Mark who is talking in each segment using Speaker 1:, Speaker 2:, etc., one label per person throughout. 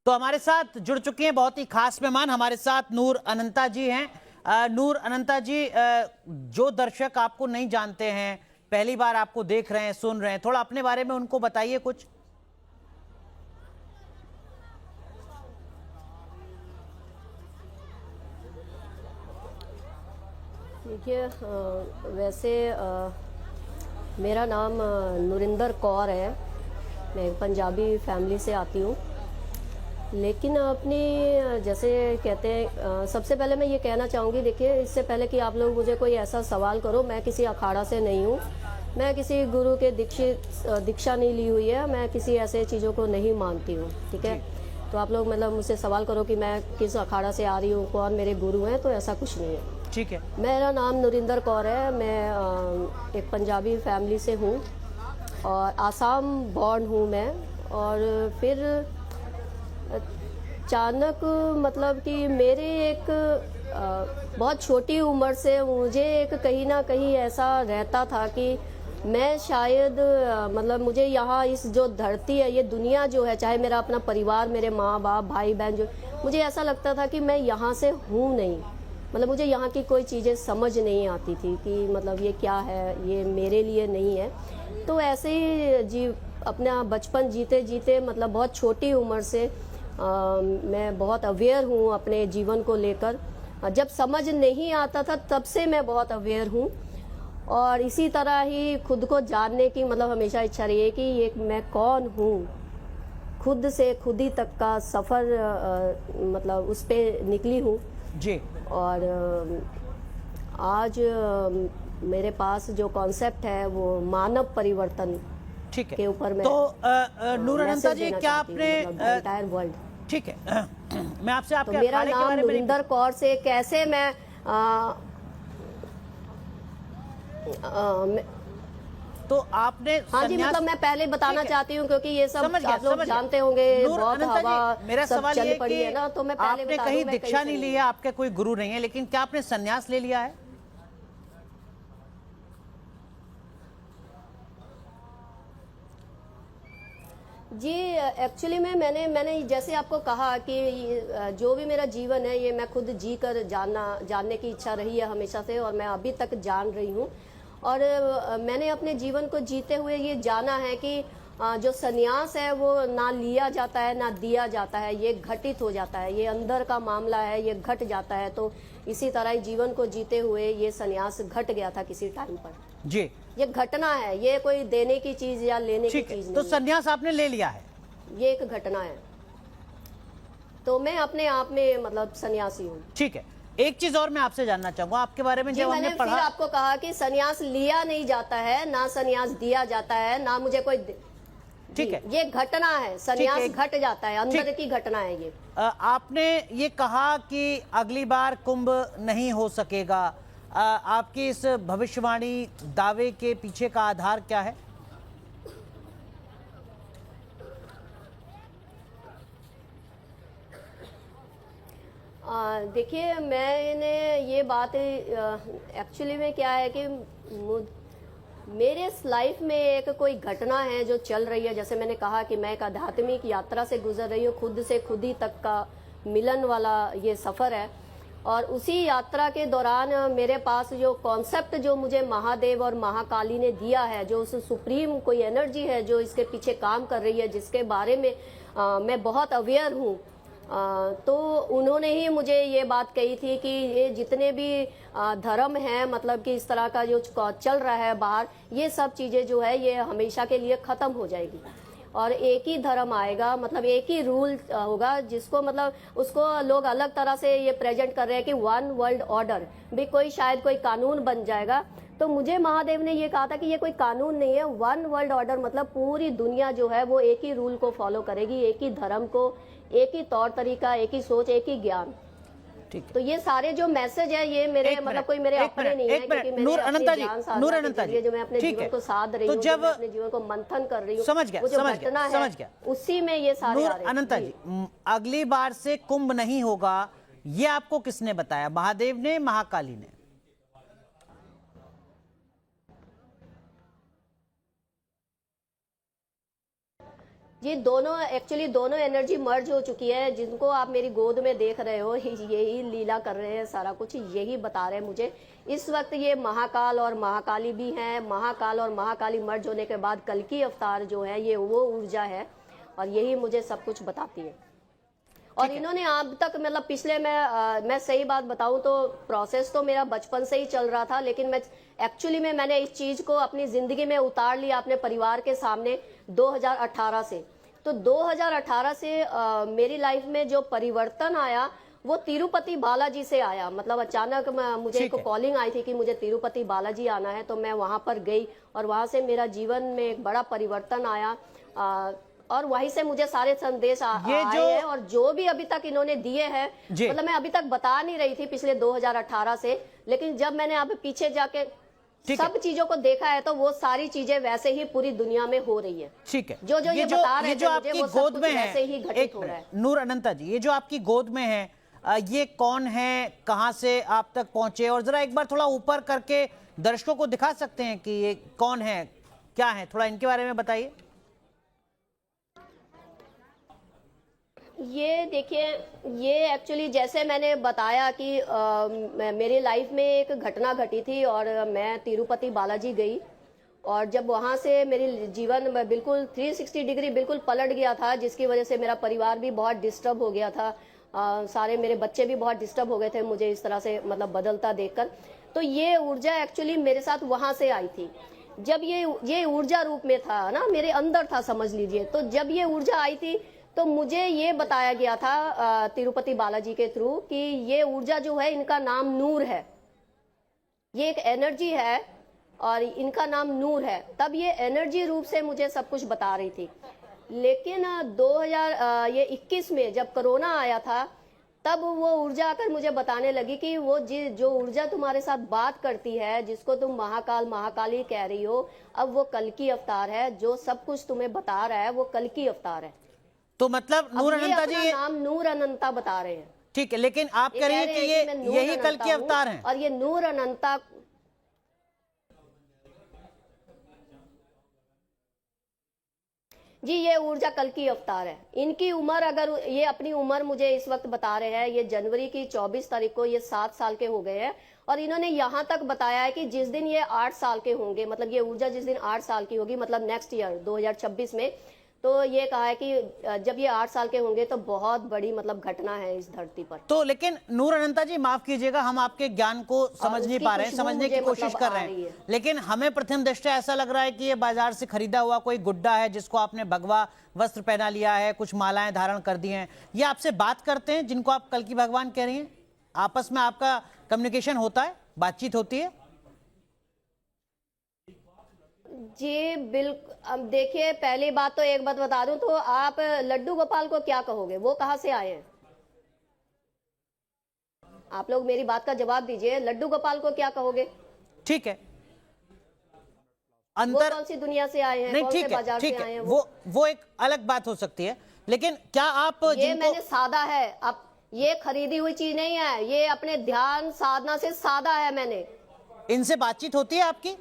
Speaker 1: तो हमारे साथ जुड़ चुकी हैं बहुत ही खास मेहमान, हमारे साथ नूर अनंता जी हैं। नूर अनंता जी, जो दर्शक आपको नहीं जानते हैं, पहली बार आपको देख रहे हैं, सुन रहे हैं, थोड़ा अपने बारे में उनको बताइए कुछ।
Speaker 2: देखिए, वैसे मेरा नाम नूरिंदर कौर है। मैं पंजाबी फैमिली से आती हूँ, लेकिन अपनी जैसे कहते हैं, सबसे पहले मैं ये कहना चाहूँगी, देखिए इससे पहले कि आप लोग मुझे कोई ऐसा सवाल करो, मैं किसी अखाड़ा से नहीं हूँ, मैं किसी गुरु के दीक्षा नहीं ली हुई है, मैं किसी ऐसे चीज़ों को नहीं मानती हूँ। ठीक है, तो आप लोग मतलब मुझसे सवाल करो कि मैं किस अखाड़ा से आ रही हूँ, कौन मेरे गुरु हैं, तो ऐसा कुछ नहीं है।
Speaker 1: ठीक है,
Speaker 2: मेरा नाम नूरिंदर कौर है। मैं एक पंजाबी फैमिली से हूँ और आसाम बॉर्न हूँ मैं। और फिर अचानक मतलब कि मेरे एक बहुत छोटी उम्र से मुझे एक कहीं ना कहीं ऐसा रहता था कि मैं शायद मतलब मुझे यहाँ इस जो धरती है, ये दुनिया जो है, चाहे मेरा अपना परिवार, मेरे माँ बाप, भाई बहन, जो मुझे ऐसा लगता था कि मैं यहाँ से हूँ नहीं। मतलब मुझे यहाँ की कोई चीज़ें समझ नहीं आती थी कि मतलब ये क्या है, ये मेरे लिए नहीं है। तो ऐसे ही अपना बचपन जीते जीते मतलब बहुत छोटी उम्र से मैं बहुत अवेयर हूँ अपने जीवन को लेकर। जब समझ नहीं आता था तब से मैं बहुत अवेयर हूँ, और इसी तरह ही खुद को जानने की मतलब हमेशा इच्छा रही है कि ये मैं कौन हूँ। खुद से खुद ही तक का सफ़र मतलब उस पर निकली हूँ
Speaker 1: जी।
Speaker 2: और आज मेरे पास जो कॉन्सेप्ट है वो मानव परिवर्तन
Speaker 1: ठीक है
Speaker 2: के ऊपर मैं
Speaker 1: तो नूर अनंता जी, क्या आपने
Speaker 2: एंटायर वर्ल्ड।
Speaker 1: ठीक है, मैं आपसे
Speaker 2: तो
Speaker 1: आपके
Speaker 2: मेरा
Speaker 1: अखाड़े के
Speaker 2: नाम
Speaker 1: बारे में
Speaker 2: नूरिंदर कौर से कैसे मैं
Speaker 1: तो आपने
Speaker 2: हाँ जी, मतलब मैं पहले बताना चाहती हूँ क्योंकि ये सब आप लोग जानते होंगे, बहुत हवा
Speaker 1: मेरा
Speaker 2: सब
Speaker 1: सवाल
Speaker 2: चल
Speaker 1: ये
Speaker 2: पड़ी है ना, तो मैं पहले
Speaker 1: आपने कहीं दीक्षा नहीं ली है, आपके कोई गुरु नहीं है, लेकिन क्या आपने संन्यास ले लिया है?
Speaker 2: जी, एक्चुअली में मैंने जैसे आपको कहा कि जो भी मेरा जीवन है ये मैं खुद जी कर जानने की इच्छा रही है हमेशा से, और मैं अभी तक जान रही हूँ। और मैंने अपने जीवन को जीते हुए ये जाना है कि जो संन्यास है वो ना लिया जाता है ना दिया जाता है, ये घटित हो जाता है, ये अंदर का मामला है, ये घट जाता है। तो इसी तरह ही जीवन को जीते हुए ये संन्यास घट गया था किसी टाइम पर।
Speaker 1: जी,
Speaker 2: ये घटना है, ये कोई देने की चीज या लेने की चीज नहीं।
Speaker 1: तो संन्यास आपने ले लिया है,
Speaker 2: ये एक घटना है, तो मैं अपने आप में मतलब सन्यासी हूँ।
Speaker 1: ठीक है, एक चीज और मैं आपसे जानना चाहूंगा आपके बारे में। जब हमने पढ़ा,
Speaker 2: फिर आपको कहा कि सन्यास लिया नहीं जाता है, ना सन्यास दिया जाता है, ना मुझे कोई।
Speaker 1: ठीक है,
Speaker 2: ये घटना है, सन्यास घट जाता है, अंदर की घटना है ये।
Speaker 1: आपने ये कहा कि अगली बार कुंभ नहीं हो सकेगा, आपकी इस भविष्यवाणी दावे के पीछे का आधार क्या है?
Speaker 2: देखिए, मैंने ये बात एक्चुअली में क्या है कि मेरे लाइफ में एक कोई घटना है जो चल रही है। जैसे मैंने कहा कि मैं एक आध्यात्मिक यात्रा से गुजर रही हूँ, खुद से खुद ही तक का मिलन वाला ये सफ़र है। और उसी यात्रा के दौरान मेरे पास जो कॉन्सेप्ट जो मुझे महादेव और महाकाली ने दिया है, जो उस सुप्रीम कोई एनर्जी है जो इसके पीछे काम कर रही है, जिसके बारे में मैं बहुत अवेयर हूँ, तो उन्होंने ही मुझे ये बात कही थी कि ये जितने भी धर्म हैं, मतलब कि इस तरह का जो चल रहा है बाहर, ये सब चीज़ें जो है ये हमेशा के लिए ख़त्म हो जाएगी और एक ही धर्म आएगा, मतलब एक ही रूल होगा, जिसको मतलब उसको लोग अलग तरह से ये प्रेजेंट कर रहे हैं कि वन वर्ल्ड ऑर्डर भी कोई शायद कोई कानून बन जाएगा। तो मुझे महादेव ने ये कहा था कि ये कोई कानून नहीं है, वन वर्ल्ड ऑर्डर मतलब पूरी दुनिया जो है वो एक ही रूल को फॉलो करेगी, एक ही धर्म को, एक ही तौर तरीका, एक ही सोच, एक ही ज्ञान।
Speaker 1: ठीक,
Speaker 2: तो ये सारे जो मैसेज है ये मेरे मतलब कोई मेरे अपने नहीं है, क्योंकि
Speaker 1: नूर अनंता जी, नूर अनंता जी,
Speaker 2: जो मैं अपने जीवन को साध रही हूँ, तो जब अपने जीवन को मंथन कर रही हूँ,
Speaker 1: समझ गया,
Speaker 2: उसी में ये सारे
Speaker 1: नूर अनंता जी, अगली बार से कुंभ नहीं होगा, ये आपको किसने बताया? महादेव ने, महाकाली ने?
Speaker 2: जी दोनों एक्चुअली दोनों एनर्जी मर्ज हो चुकी है। जिनको आप मेरी गोद में देख रहे हो यही लीला कर रहे हैं, सारा कुछ यही बता रहे हैं मुझे। इस वक्त ये महाकाल और महाकाली भी हैं। महाकाल और महाकाली मर्ज होने के बाद कल की अवतार जो है ये वो ऊर्जा है और यही मुझे सब कुछ बताती है। और इन्होंने अब तक मतलब पिछले मैं सही बात बताऊं तो प्रोसेस तो मेरा बचपन से ही चल रहा था, लेकिन मैं एक्चुअली में मैंने इस चीज को अपनी जिंदगी में उतार लिया अपने परिवार के सामने 2018 से। तो 2018 से मेरी लाइफ में जो परिवर्तन आया वो तिरुपति बालाजी से आया। मतलब अचानक मुझे एक कॉलिंग आई थी कि मुझे तिरुपति बालाजी आना है, तो मैं वहां पर गई और वहां से मेरा जीवन में एक बड़ा परिवर्तन आया। और वहीं से मुझे सारे संदेश आए हैं और जो भी अभी तक इन्होंने दिए हैं, मतलब मैं अभी तक बता नहीं रही थी पिछले 2018 से, लेकिन जब मैंने अब पीछे जाके सब चीजों को देखा है तो वो सारी चीजें वैसे ही पूरी दुनिया में हो रही है।
Speaker 1: ठीक है,
Speaker 2: जो ये बता रहे
Speaker 1: थे जो आपकी गोद में है,
Speaker 2: वैसे ही घटित हो रहा है।
Speaker 1: नूर अनंता जी, ये जो आपकी गोद में है ये कौन है, कहां से आप तक पहुंचे, और जरा एक बार थोड़ा ऊपर करके दर्शकों को दिखा सकते हैं कि ये कौन है, क्या है, थोड़ा इनके बारे में बताइए।
Speaker 2: ये देखिए, ये एक्चुअली जैसे मैंने बताया कि मेरी लाइफ में एक घटना घटी थी और मैं तिरुपति बालाजी गई और जब वहाँ से मेरी जीवन बिल्कुल 360 डिग्री बिल्कुल पलट गया था, जिसकी वजह से मेरा परिवार भी बहुत डिस्टर्ब हो गया था। सारे मेरे बच्चे भी बहुत डिस्टर्ब हो गए थे मुझे इस तरह से मतलब बदलता देखकर। तो ये ऊर्जा एक्चुअली मेरे साथ वहाँ से आई थी। जब ये ऊर्जा रूप में था ना, मेरे अंदर था समझ लीजिए। तो जब ये ऊर्जा आई थी तो मुझे ये बताया गया था तिरुपति बालाजी के थ्रू कि ये ऊर्जा जो है इनका नाम नूर है, ये एक एनर्जी है और इनका नाम नूर है। तब ये एनर्जी रूप से मुझे सब कुछ बता रही थी। लेकिन 2021 में जब कोरोना आया था तब वो ऊर्जा आकर मुझे बताने लगी कि वो जो ऊर्जा तुम्हारे साथ बात करती है, जिसको तुम महाकाल महाकाली कह रही हो, अब वो कल की अवतार है। जो सब कुछ तुम्हें बता रहा है वो कल की अवतार है।
Speaker 1: तो मतलब नूर अनंता जी ये
Speaker 2: नाम नूर अनंता बता रहे हैं।
Speaker 1: ठीक है, लेकिन आप कह रही हैं कि ये यही कल के अवतार हैं
Speaker 2: और ये नूर अनंता जी ये ऊर्जा कल की अवतार है। इनकी उम्र, अगर ये अपनी उम्र मुझे इस वक्त बता रहे हैं, ये जनवरी की 24 तारीख को ये 7 साल के हो गए हैं और इन्होंने यहाँ तक बताया है कि जिस दिन ये 8 साल के होंगे, मतलब ये ऊर्जा जिस दिन 8 साल की होगी, मतलब नेक्स्ट ईयर 2026 में, तो ये कहा है कि जब ये 8 साल के होंगे तो बहुत बड़ी मतलब घटना है इस धरती पर।
Speaker 1: तो लेकिन नूर अनंता जी माफ कीजिएगा, हम आपके ज्ञान को समझ नहीं पा रहे हैं, समझने की कोशिश कर रहे हैं, लेकिन हमें प्रथम दृष्टया ऐसा लग रहा है कि ये बाजार से खरीदा हुआ कोई गुड्डा है जिसको आपने भगवा वस्त्र पहना लिया है, कुछ मालाएं धारण कर दी हैं। ये आपसे बात करते हैं जिनको आप कल की भगवान कह रही हैं? आपस में आपका कम्युनिकेशन होता है, बातचीत होती है?
Speaker 2: जी बिल्कुल। अब देखिए, पहली बात तो एक बात बता दूं, तो आप लड्डू गोपाल को क्या कहोगे? वो कहां से आए हैं? आप लोग मेरी बात का जवाब दीजिए। लड्डू गोपाल को क्या कहोगे?
Speaker 1: ठीक है,
Speaker 2: अंतर कौन सी दुनिया से आए हैं, कौन से बाजार से आए हैं?
Speaker 1: वो एक अलग बात हो सकती है, लेकिन क्या आप
Speaker 2: ये मैंने सादा है, अब ये खरीदी हुई चीज नहीं है, ये अपने ध्यान साधना से सादा है मैंने।
Speaker 1: इनसे बातचीत होती है आपकी?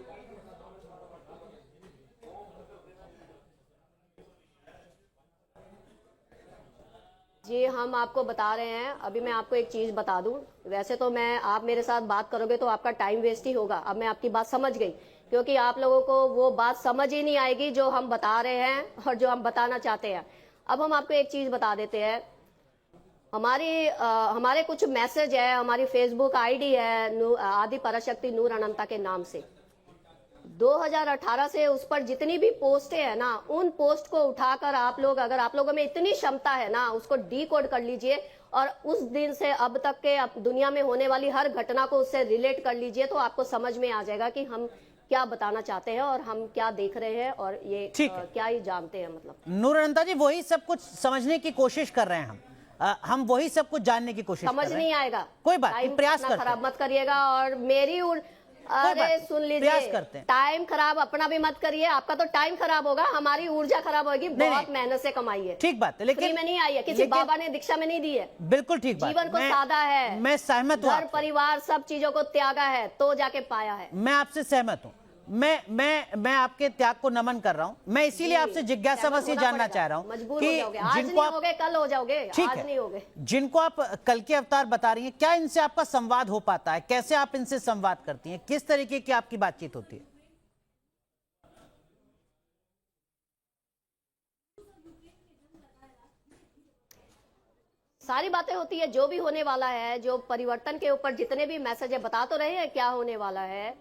Speaker 2: जी हम आपको बता रहे हैं। अभी मैं आपको एक चीज बता दूं, वैसे तो आप मेरे साथ बात करोगे तो आपका टाइम वेस्ट ही होगा। अब मैं आपकी बात समझ गई, क्योंकि आप लोगों को वो बात समझ ही नहीं आएगी जो हम बता रहे हैं और जो हम बताना चाहते हैं। अब हम आपको एक चीज बता देते हैं। हमारे कुछ मैसेज है, हमारी फेसबुक आईडी है आदि पराशक्ति नूर अनंता के नाम से। 2018 से उस पर जितनी भी पोस्टें हैं ना, उन पोस्ट को उठाकर आप लोग, अगर आप लोगों में इतनी क्षमता है ना, उसको डीकोड कर लीजिए और उस दिन से अब तक के दुनिया में होने वाली हर घटना को उससे रिलेट कर लीजिए, तो आपको समझ में आ जाएगा कि हम क्या बताना चाहते हैं और हम क्या देख रहे हैं और ये क्या ही जानते हैं। मतलब
Speaker 1: नूर अनंता जी वही सब कुछ समझने की कोशिश कर रहे हैं, हम वही सब कुछ जानने की कोशिश
Speaker 2: समझ नहीं आएगा,
Speaker 1: कोई बात नहीं, प्रयास करते हैं।
Speaker 2: खराब मत करिएगा और मेरी अरे सुन लीजिए, टाइम खराब अपना भी मत करिए। आपका तो टाइम खराब होगा, हमारी ऊर्जा खराब होगी। बहुत मेहनत से कमाई है,
Speaker 1: ठीक बात है, लेकिन
Speaker 2: फ्री में नहीं आई है, किसी बाबा ने दीक्षा में नहीं दी है।
Speaker 1: बिल्कुल ठीक बात,
Speaker 2: जीवन को सादा है,
Speaker 1: मैं सहमत हूँ,
Speaker 2: घर परिवार सब चीजों को त्यागा है तो जाके पाया है।
Speaker 1: मैं आपसे सहमत हूँ, मैं आपके त्याग को नमन कर रहा हूं। मैं इसीलिए आपसे जिज्ञासा बस ये जानना चाह रहा हूं
Speaker 2: मजबूर
Speaker 1: कि
Speaker 2: हो जाओगे, आज
Speaker 1: जिनको
Speaker 2: नहीं होगे कल हो जाओगे,
Speaker 1: ठीक
Speaker 2: आज
Speaker 1: है,
Speaker 2: नहीं होगे।
Speaker 1: जिनको आप कल के अवतार बता रही हैं, क्या इनसे आपका संवाद हो पाता है? कैसे आप इनसे संवाद करती हैं? किस तरीके की आपकी बातचीत होती है?
Speaker 2: सारी बातें होती है, जो भी होने वाला है, जो परिवर्तन के ऊपर जितने भी मैसेज है, बता तो रहे हैं क्या होने वाला है।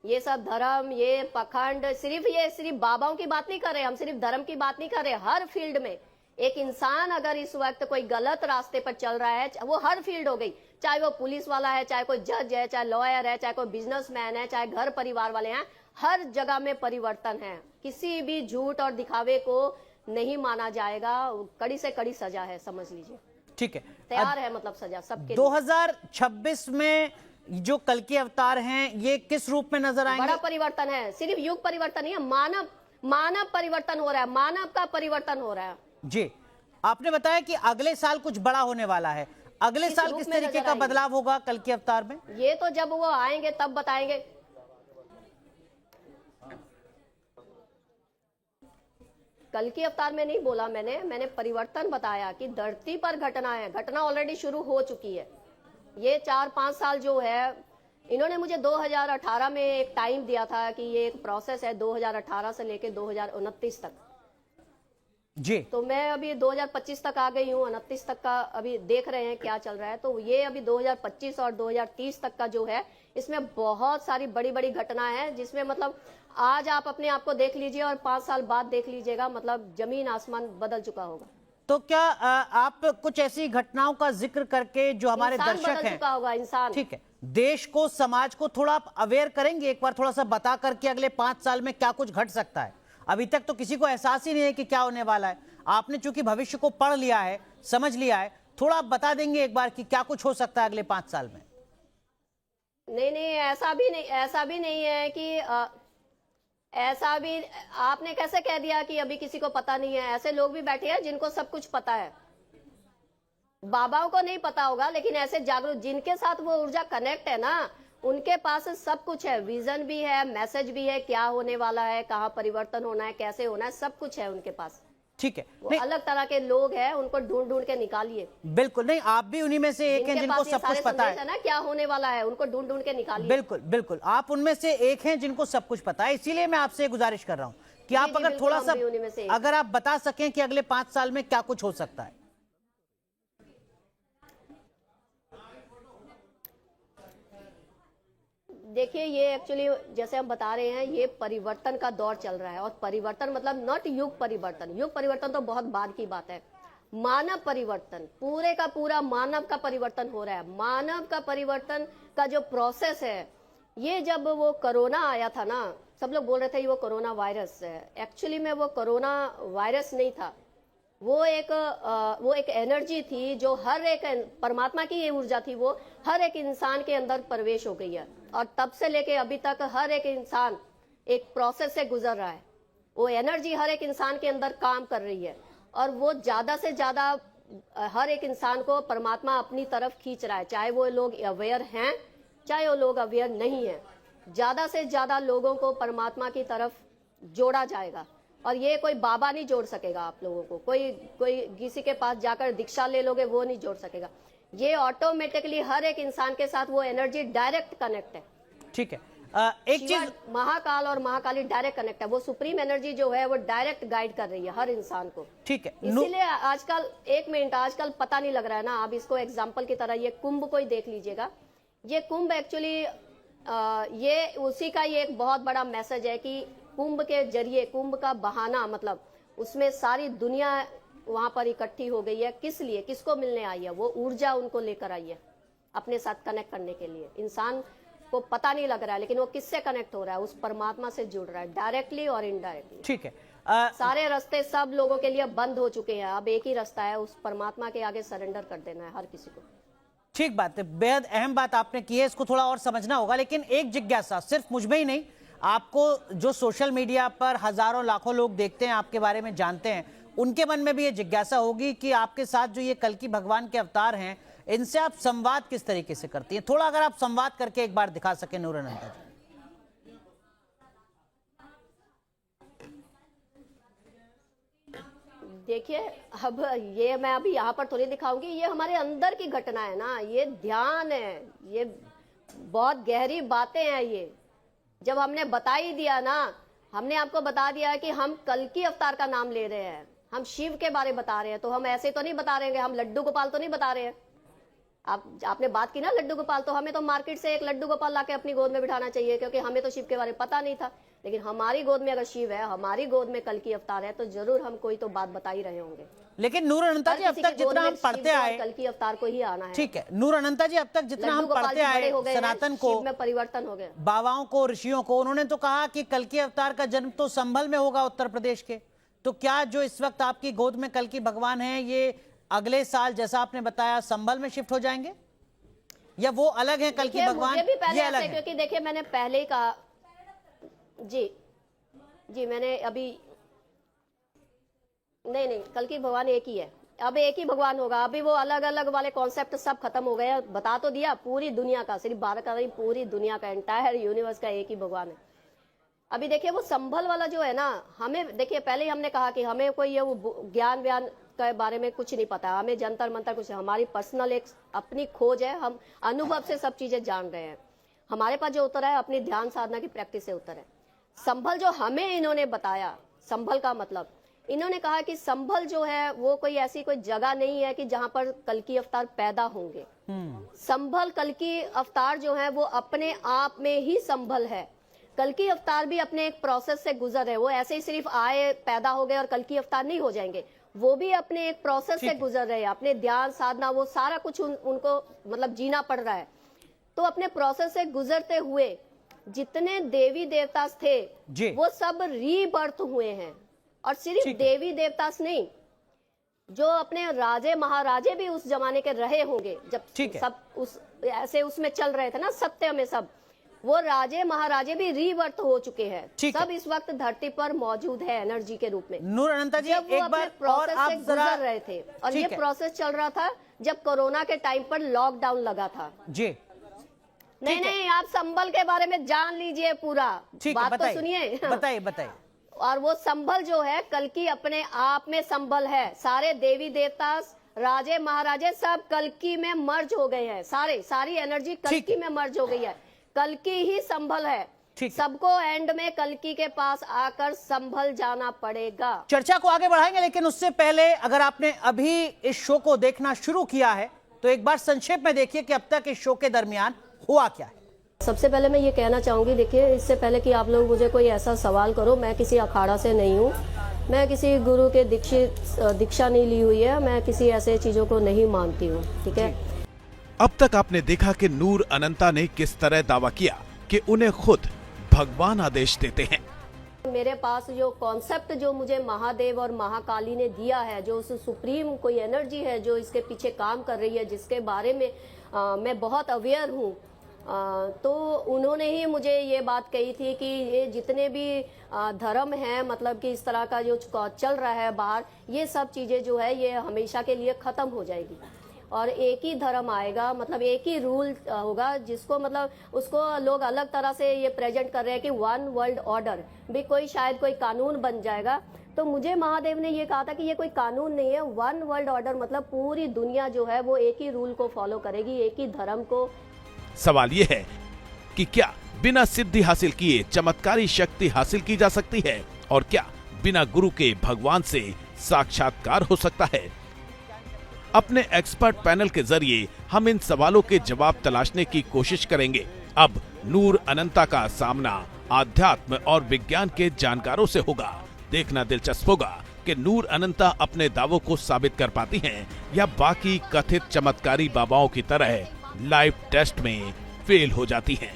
Speaker 2: ये सब धर्म, ये पखंड, सिर्फ बाबाओं की बात नहीं कर रहे, हम सिर्फ धर्म की बात नहीं कर रहे। हर फील्ड में एक इंसान अगर इस वक्त कोई गलत रास्ते पर चल रहा है, वो हर फील्ड हो गई, चाहे वो पुलिस वाला है, चाहे कोई जज है, चाहे लॉयर है, चाहे कोई बिजनेसमैन है, चाहे घर परिवार वाले हैं, हर जगह में परिवर्तन है। किसी भी झूठ और दिखावे को नहीं माना जाएगा। कड़ी से कड़ी सजा है, समझ लीजिए।
Speaker 1: ठीक है,
Speaker 2: तैयार है मतलब सजा सबके लिए।
Speaker 1: 2026 में जो कल के अवतार हैं, ये किस रूप में नजर आएंगे?
Speaker 2: बड़ा परिवर्तन है, सिर्फ युग परिवर्तन नहीं है, मानव परिवर्तन हो रहा है, मानव का परिवर्तन हो रहा है।
Speaker 1: जी, आपने बताया कि अगले साल कुछ बड़ा होने वाला है। अगले साल किस तरीके का बदलाव होगा कल के अवतार में?
Speaker 2: ये तो जब वो आएंगे तब बताएंगे। कल की अवतार में नहीं बोला मैंने परिवर्तन बताया कि धरती पर घटना है, घटना ऑलरेडी शुरू हो चुकी है। ये 4-5 साल जो है, इन्होंने मुझे 2018 में एक टाइम दिया था कि ये एक प्रोसेस है 2018 से लेके 2029 तक।
Speaker 1: जी,
Speaker 2: तो मैं अभी 2025 तक आ गई हूँ, 29 तक का अभी देख रहे हैं क्या चल रहा है। तो ये अभी 2025 और 2030 तक का जो है, इसमें बहुत सारी बड़ी बड़ी घटना है, जिसमें मतलब आज आप अपने आप को देख लीजिए और 5 साल बाद देख लीजिएगा, मतलब जमीन आसमान बदल चुका होगा।
Speaker 1: तो क्या आप कुछ ऐसी घटनाओं का जिक्र करके जो हमारे
Speaker 2: इंसान
Speaker 1: दर्शक
Speaker 2: बदल
Speaker 1: हैं,
Speaker 2: चुका होगा, इंसान।
Speaker 1: ठीक है, देश को, समाज को थोड़ा आप अवेयर करेंगे एक बार, थोड़ा सा बता करके अगले 5 साल में क्या कुछ घट सकता है? अभी तक तो किसी को एहसास ही नहीं है कि क्या होने वाला है। आपने चूंकि भविष्य को पढ़ लिया है, समझ लिया है, थोड़ा आप बता देंगे एक बार कि क्या कुछ हो सकता है अगले 5 साल में?
Speaker 2: नहीं, ऐसा भी नहीं है कि ऐसा भी आपने कैसे कह दिया कि अभी किसी को पता नहीं है? ऐसे लोग भी बैठे हैं जिनको सब कुछ पता है। बाबाओं को नहीं पता होगा, लेकिन ऐसे जागरूक जिनके साथ वो ऊर्जा कनेक्ट है ना, उनके पास सब कुछ है, विजन भी है, मैसेज भी है, क्या होने वाला है, कहाँ परिवर्तन होना है, कैसे होना है, सब कुछ है उनके पास।
Speaker 1: ठीक है,
Speaker 2: वो अलग तरह के लोग हैं, उनको ढूंढ ढूंढ के निकालिए।
Speaker 1: बिल्कुल नहीं, आप भी उन्हीं में से एक हैं जिनको सब कुछ पता है
Speaker 2: ना, क्या होने वाला है, उनको ढूंढ ढूंढ के निकालिए।
Speaker 1: बिल्कुल बिल्कुल, आप उनमें से एक हैं जिनको सब कुछ पता है। इसीलिए मैं आपसे गुजारिश कर रहा हूं कि आप अगर थोड़ा सा अगर आप बता सकें कि अगले 5 साल में क्या कुछ हो सकता है।
Speaker 2: देखिए, ये एक्चुअली जैसे हम बता रहे हैं, ये परिवर्तन का दौर चल रहा है। और परिवर्तन मतलब नॉट युग परिवर्तन, युग परिवर्तन तो बहुत बाद की बात है। मानव परिवर्तन, पूरे का पूरा मानव का परिवर्तन हो रहा है। मानव का परिवर्तन का जो प्रोसेस है, ये जब वो कोरोना आया था ना, सब लोग बोल रहे थे वो कोरोना वायरस है। एक्चुअली में वो कोरोना वायरस नहीं था, वो एक एनर्जी थी जो हर एक, परमात्मा की ये ऊर्जा थी, वो हर एक इंसान के अंदर प्रवेश हो गई है। और तब से लेके अभी तक हर एक इंसान एक प्रोसेस से गुजर रहा है। वो एनर्जी हर एक इंसान के अंदर काम कर रही है, और वो ज्यादा से ज्यादा हर एक इंसान को परमात्मा अपनी तरफ खींच रहा है, चाहे वो लोग अवेयर हैं, चाहे वो लोग अवेयर नहीं है। ज्यादा से ज्यादा लोगों को परमात्मा की तरफ जोड़ा जाएगा। और ये कोई बाबा नहीं जोड़ सकेगा आप लोगों को, कोई किसी के पास जाकर दीक्षा ले लोगे वो नहीं जोड़ सकेगा। ये ऑटोमेटिकली हर एक इंसान के साथ वो एनर्जी डायरेक्ट कनेक्ट है।
Speaker 1: ठीक है, एक चीज,
Speaker 2: महाकाल और महाकाली डायरेक्ट कनेक्ट है। वो सुप्रीम एनर्जी जो है वो डायरेक्ट गाइड कर रही है हर इंसान को।
Speaker 1: ठीक है,
Speaker 2: इसीलिए आजकल, एक मिनट, आजकल पता नहीं लग रहा है ना, आप इसको एग्जाम्पल की तरह ये कुंभ को ही देख लीजिएगा। ये कुंभ एक्चुअली ये उसी का ये एक बहुत बड़ा मैसेज है कि कुंभ के जरिए, कुंभ का बहाना मतलब उसमें सारी दुनिया वहां पर इकट्ठी हो गई है। किस लिए, किसको मिलने आई है? वो ऊर्जा उनको लेकर आई है अपने साथ कनेक्ट करने के लिए। इंसान को पता नहीं लग रहा है, लेकिन वो किससे कनेक्ट हो रहा है? उस परमात्मा से जुड़ रहा है, डायरेक्टली और इनडायरेक्टली।
Speaker 1: ठीक है,
Speaker 2: सारे रास्ते सब लोगों के लिए बंद हो चुके हैं। अब एक ही रास्ता है, उस परमात्मा के आगे सरेंडर कर देना है हर किसी को।
Speaker 1: ठीक बात है, बेहद अहम बात आपने की है, इसको थोड़ा और समझना होगा। लेकिन एक जिज्ञासा, सिर्फ मुझ में ही नहीं, आपको जो सोशल मीडिया पर हजारों लाखों लोग देखते हैं, आपके बारे में जानते हैं, उनके मन में भी ये जिज्ञासा होगी कि आपके साथ जो ये कल की भगवान के अवतार हैं, इनसे आप संवाद किस तरीके से करती हैं? थोड़ा अगर आप संवाद करके एक बार दिखा सके नूर अनंता जी।
Speaker 2: देखिए, अब ये मैं अभी यहाँ पर थोड़ी दिखाऊंगी, ये हमारे अंदर की घटना है ना, ये ध्यान है, ये बहुत गहरी बातें हैं। ये जब हमने बता ही दिया ना, हमने आपको बता दिया कि हम कल्कि अवतार का नाम ले रहे हैं, हम शिव के बारे बता रहे हैं, तो हम ऐसे तो नहीं बता रहे हैं, हम लड्डू गोपाल तो नहीं बता रहे हैं। आपने बात की ना लड्डू गोपाल, तो हमें तो मार्केट से एक लड्डू गोपाल लाके अपनी गोद में बिठाना चाहिए, क्योंकि हमें तो शिव के बारे में पता नहीं था। लेकिन हमारी गोद में अगर शिव है, हमारी गोद में कल्कि अवतार है, तो जरूर हम कोई तो बात बता ही रहे होंगे।
Speaker 1: लेकिन नूर अनंता जी, अब तक जितना हम पढ़ते आए,
Speaker 2: कल्कि अवतार को ही आना है।
Speaker 1: ठीक है नूर अनंता जी, अब तक जितना हम पढ़ते आए सनातन को,
Speaker 2: में परिवर्तन हो गए,
Speaker 1: बाबाओं को, ऋषियों को, उन्होंने तो कहा कि कल्कि अवतार का जन्म तो संभल में होगा, उत्तर प्रदेश के। तो क्या जो इस वक्त आपकी गोद में कल्कि भगवान है, ये अगले साल जैसा आपने बताया संभल में शिफ्ट हो जाएंगे, या वो अलग है कल्कि भगवान?
Speaker 2: मुझे भी पहले
Speaker 1: ये अलग है,
Speaker 2: क्योंकि देखिए मैंने पहले ही कहा जी मैंने अभी नहीं, कल्कि भगवान एक ही है, अब एक ही भगवान होगा। अभी वो अलग अलग वाले कॉन्सेप्ट सब खत्म हो गए, बता तो दिया, पूरी दुनिया का, सिर्फ भारत का नहीं, पूरी दुनिया का, एंटायर यूनिवर्स का एक ही भगवान है। अभी देखिए वो संभल वाला जो है ना, हमें देखिए पहले ही हमने कहा कि हमें कोई ये ज्ञान व्यान के बारे में कुछ नहीं पता, हमें जंतर मंतर कुछ, हमारी पर्सनल एक अपनी खोज है, हम अनुभव से सब चीजें जान रहे हैं। हमारे पास जो उत्तर है अपनी ध्यान साधना की प्रैक्टिस से उत्तर है। संभल जो हमें इन्होंने बताया, संभल का मतलब इन्होंने कहा कि संभल जो है वो कोई ऐसी कोई जगह नहीं है कि जहां पर कल्कि अवतार पैदा होंगे। संभल कल्कि अवतार जो है वो अपने आप में ही संभल है। कल्कि अवतार भी अपने एक प्रोसेस से गुजर रहे, वो ऐसे ही सिर्फ आए, पैदा हो गए और कल्कि अवतार नहीं हो जाएंगे, वो भी अपने एक प्रोसेस से गुजर रहे हैं। अपने ध्यान साधना वो सारा कुछ उनको मतलब जीना पड़ रहा है। तो अपने प्रोसेस से गुजरते हुए जितने देवी देवता थे वो सब रीबर्थ हुए हैं, और सिर्फ देवी देवता नहीं, जो अपने राजे महाराजे भी उस जमाने के रहे होंगे, जब सब उस ऐसे उसमें चल रहे थे ना सत्य में, सब वो राजे महाराजे भी रीबर्थ हो चुके हैं, सब इस वक्त धरती पर मौजूद है एनर्जी के रूप में।
Speaker 1: नूर अनंता जी, एक बार
Speaker 2: प्रोसेस से गुजर रहे थे, और ये प्रोसेस चल रहा था जब कोरोना के टाइम पर लॉकडाउन लगा था जी। नहीं, आप संभल के बारे में जान लीजिए पूरा, बात तो सुनिए,
Speaker 1: बताइए।
Speaker 2: और वो संभल जो है कल्कि अपने आप में संभल है, सारे देवी देवता, राजे महाराजे सब कल्कि में मर्ज हो गए हैं, सारी एनर्जी कल्कि में मर्ज हो गई है, कल्कि ही संभल है। सबको एंड में कल्कि के पास आकर संभल जाना पड़ेगा।
Speaker 1: चर्चा को आगे बढ़ाएंगे, लेकिन उससे पहले अगर आपने अभी इस शो को देखना शुरू किया है तो एक बार संक्षेप में देखिए कि अब तक इस शो के दरमियान हुआ क्या है।
Speaker 2: सबसे पहले मैं ये कहना चाहूंगी, देखिए इससे पहले कि आप लोग मुझे कोई ऐसा सवाल करो, मैं किसी अखाड़ा से नहीं हूँ, मैं किसी गुरु के दीक्षा नहीं ली हुई है, मैं किसी ऐसे चीजों को नहीं मानती हूँ, ठीक है।
Speaker 3: अब तक आपने देखा कि नूर अनंता ने किस तरह दावा किया कि उन्हें खुद भगवान आदेश देते हैं।
Speaker 2: मेरे पास जो कॉन्सेप्ट जो मुझे महादेव और महाकाली ने दिया है, जो उस सुप्रीम कोई एनर्जी है जो इसके पीछे काम कर रही है, जिसके बारे में मैं बहुत अवेयर हूँ, तो उन्होंने ही मुझे ये बात कही थी कि ये जितने भी धर्म हैं, मतलब कि इस तरह का जो चल रहा है बाहर, ये सब चीज़ें जो है ये हमेशा के लिए ख़त्म हो जाएगी, और एक ही धर्म आएगा, मतलब एक ही रूल होगा, जिसको मतलब उसको लोग अलग तरह से ये प्रेजेंट कर रहे हैं कि वन वर्ल्ड ऑर्डर भी कोई शायद कोई कानून बन जाएगा। तो मुझे महादेव ने ये कहा था कि ये कोई कानून नहीं है, वन वर्ल्ड ऑर्डर मतलब पूरी दुनिया जो है वो एक ही रूल को फॉलो करेगी, एक ही धर्म को।
Speaker 3: सवाल ये है कि क्या बिना सिद्धि हासिल किए चमत्कारी शक्ति हासिल की जा सकती है, और क्या बिना गुरु के भगवान से साक्षात्कार हो सकता है? अपने एक्सपर्ट पैनल के जरिए हम इन सवालों के जवाब तलाशने की कोशिश करेंगे। अब नूर अनंता का सामना आध्यात्म और विज्ञान के जानकारों से होगा। देखना दिलचस्प होगा कि नूर अनंता अपने दावों को साबित कर पाती हैं या बाकी कथित चमत्कारी बाबाओं की तरह लाइव टेस्ट में फेल हो जाती हैं।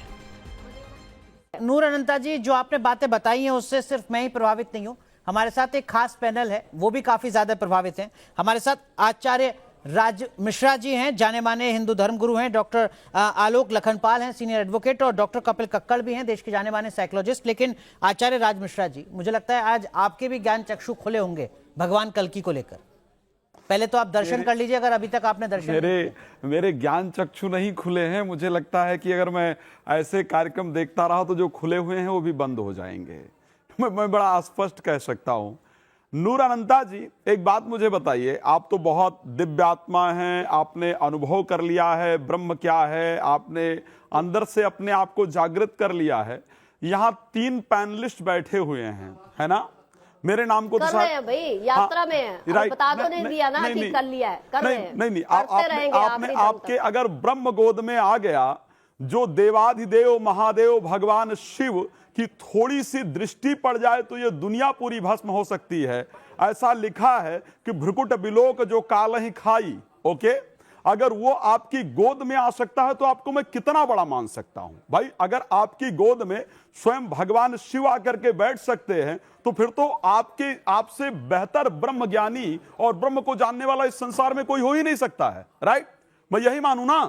Speaker 1: नूर अनंता जी, जो आपने बातें बताई हैं उससे सिर्फ मैं ही प्रभावित नहीं हूं, हमारे साथ एक खास पैनल है, वो भी काफी ज्यादा प्रभावित हैं। हमारे साथ आचार्य राज मिश्रा जी हैं, जाने माने हिंदू धर्म गुरु हैं, डॉक्टर आलोक लखनपाल हैं, सीनियर एडवोकेट, और डॉक्टर कपिल कक्कड़ भी हैं, देश के जाने माने साइकोलॉजिस्ट। लेकिन आचार्य राज मिश्रा जी, मुझे लगता है आज आपके भी ज्ञान चक्षु खुले होंगे भगवान कल्कि को लेकर। पहले तो आप दर्शन कर लीजिए अगर अभी तक आपने दर्शन
Speaker 4: मेरे ज्ञान चक्षु नहीं खुले हैं। मुझे लगता है कि अगर मैं ऐसे कार्यक्रम देखता रहा तो जो खुले हुए हैं वो भी बंद हो जाएंगे। मैं बड़ा स्पष्ट कह सकता हूं। नूर अनंता जी, एक बात मुझे बताइए, आप तो बहुत दिव्यात्मा हैं, आपने अनुभव कर लिया है ब्रह्म क्या है, आपने अंदर से अपने आप को जागृत कर लिया है। यहाँ 3 पैनलिस्ट बैठे हुए हैं, है ना? मेरे नाम को
Speaker 2: कर रहे हैं भाई, यात्रा में है, अब बता तो नहीं दिया ना कि कर लिया है, कर रहे हैं,
Speaker 4: नहीं,
Speaker 2: करते रहेंगे
Speaker 4: आपने
Speaker 2: आखिरी दम
Speaker 4: आपके
Speaker 2: तक।
Speaker 4: अगर ब्रह्म गोद में आ गया, जो देवाधिदेव महादेव भगवान शिव की थोड़ी सी दृष्टि पड़ जाए तो ये दुनिया पूरी भस्म हो सकती है। ऐसा लिखा है कि भ्रुकुट बिलोक जो काल ही खाई, ओके? अगर वो आपकी गोद में आ सकता है तो आपको मैं कितना बड़ा मान सकता हूं भाई। अगर आपकी गोद में स्वयं भगवान शिव आकर के बैठ सकते हैं तो फिर तो आपसे बेहतर ब्रह्म ज्ञानी और ब्रह्म को जानने वाला इस संसार में कोई हो ही नहीं सकता है, राइट? मैं यही मानू ना।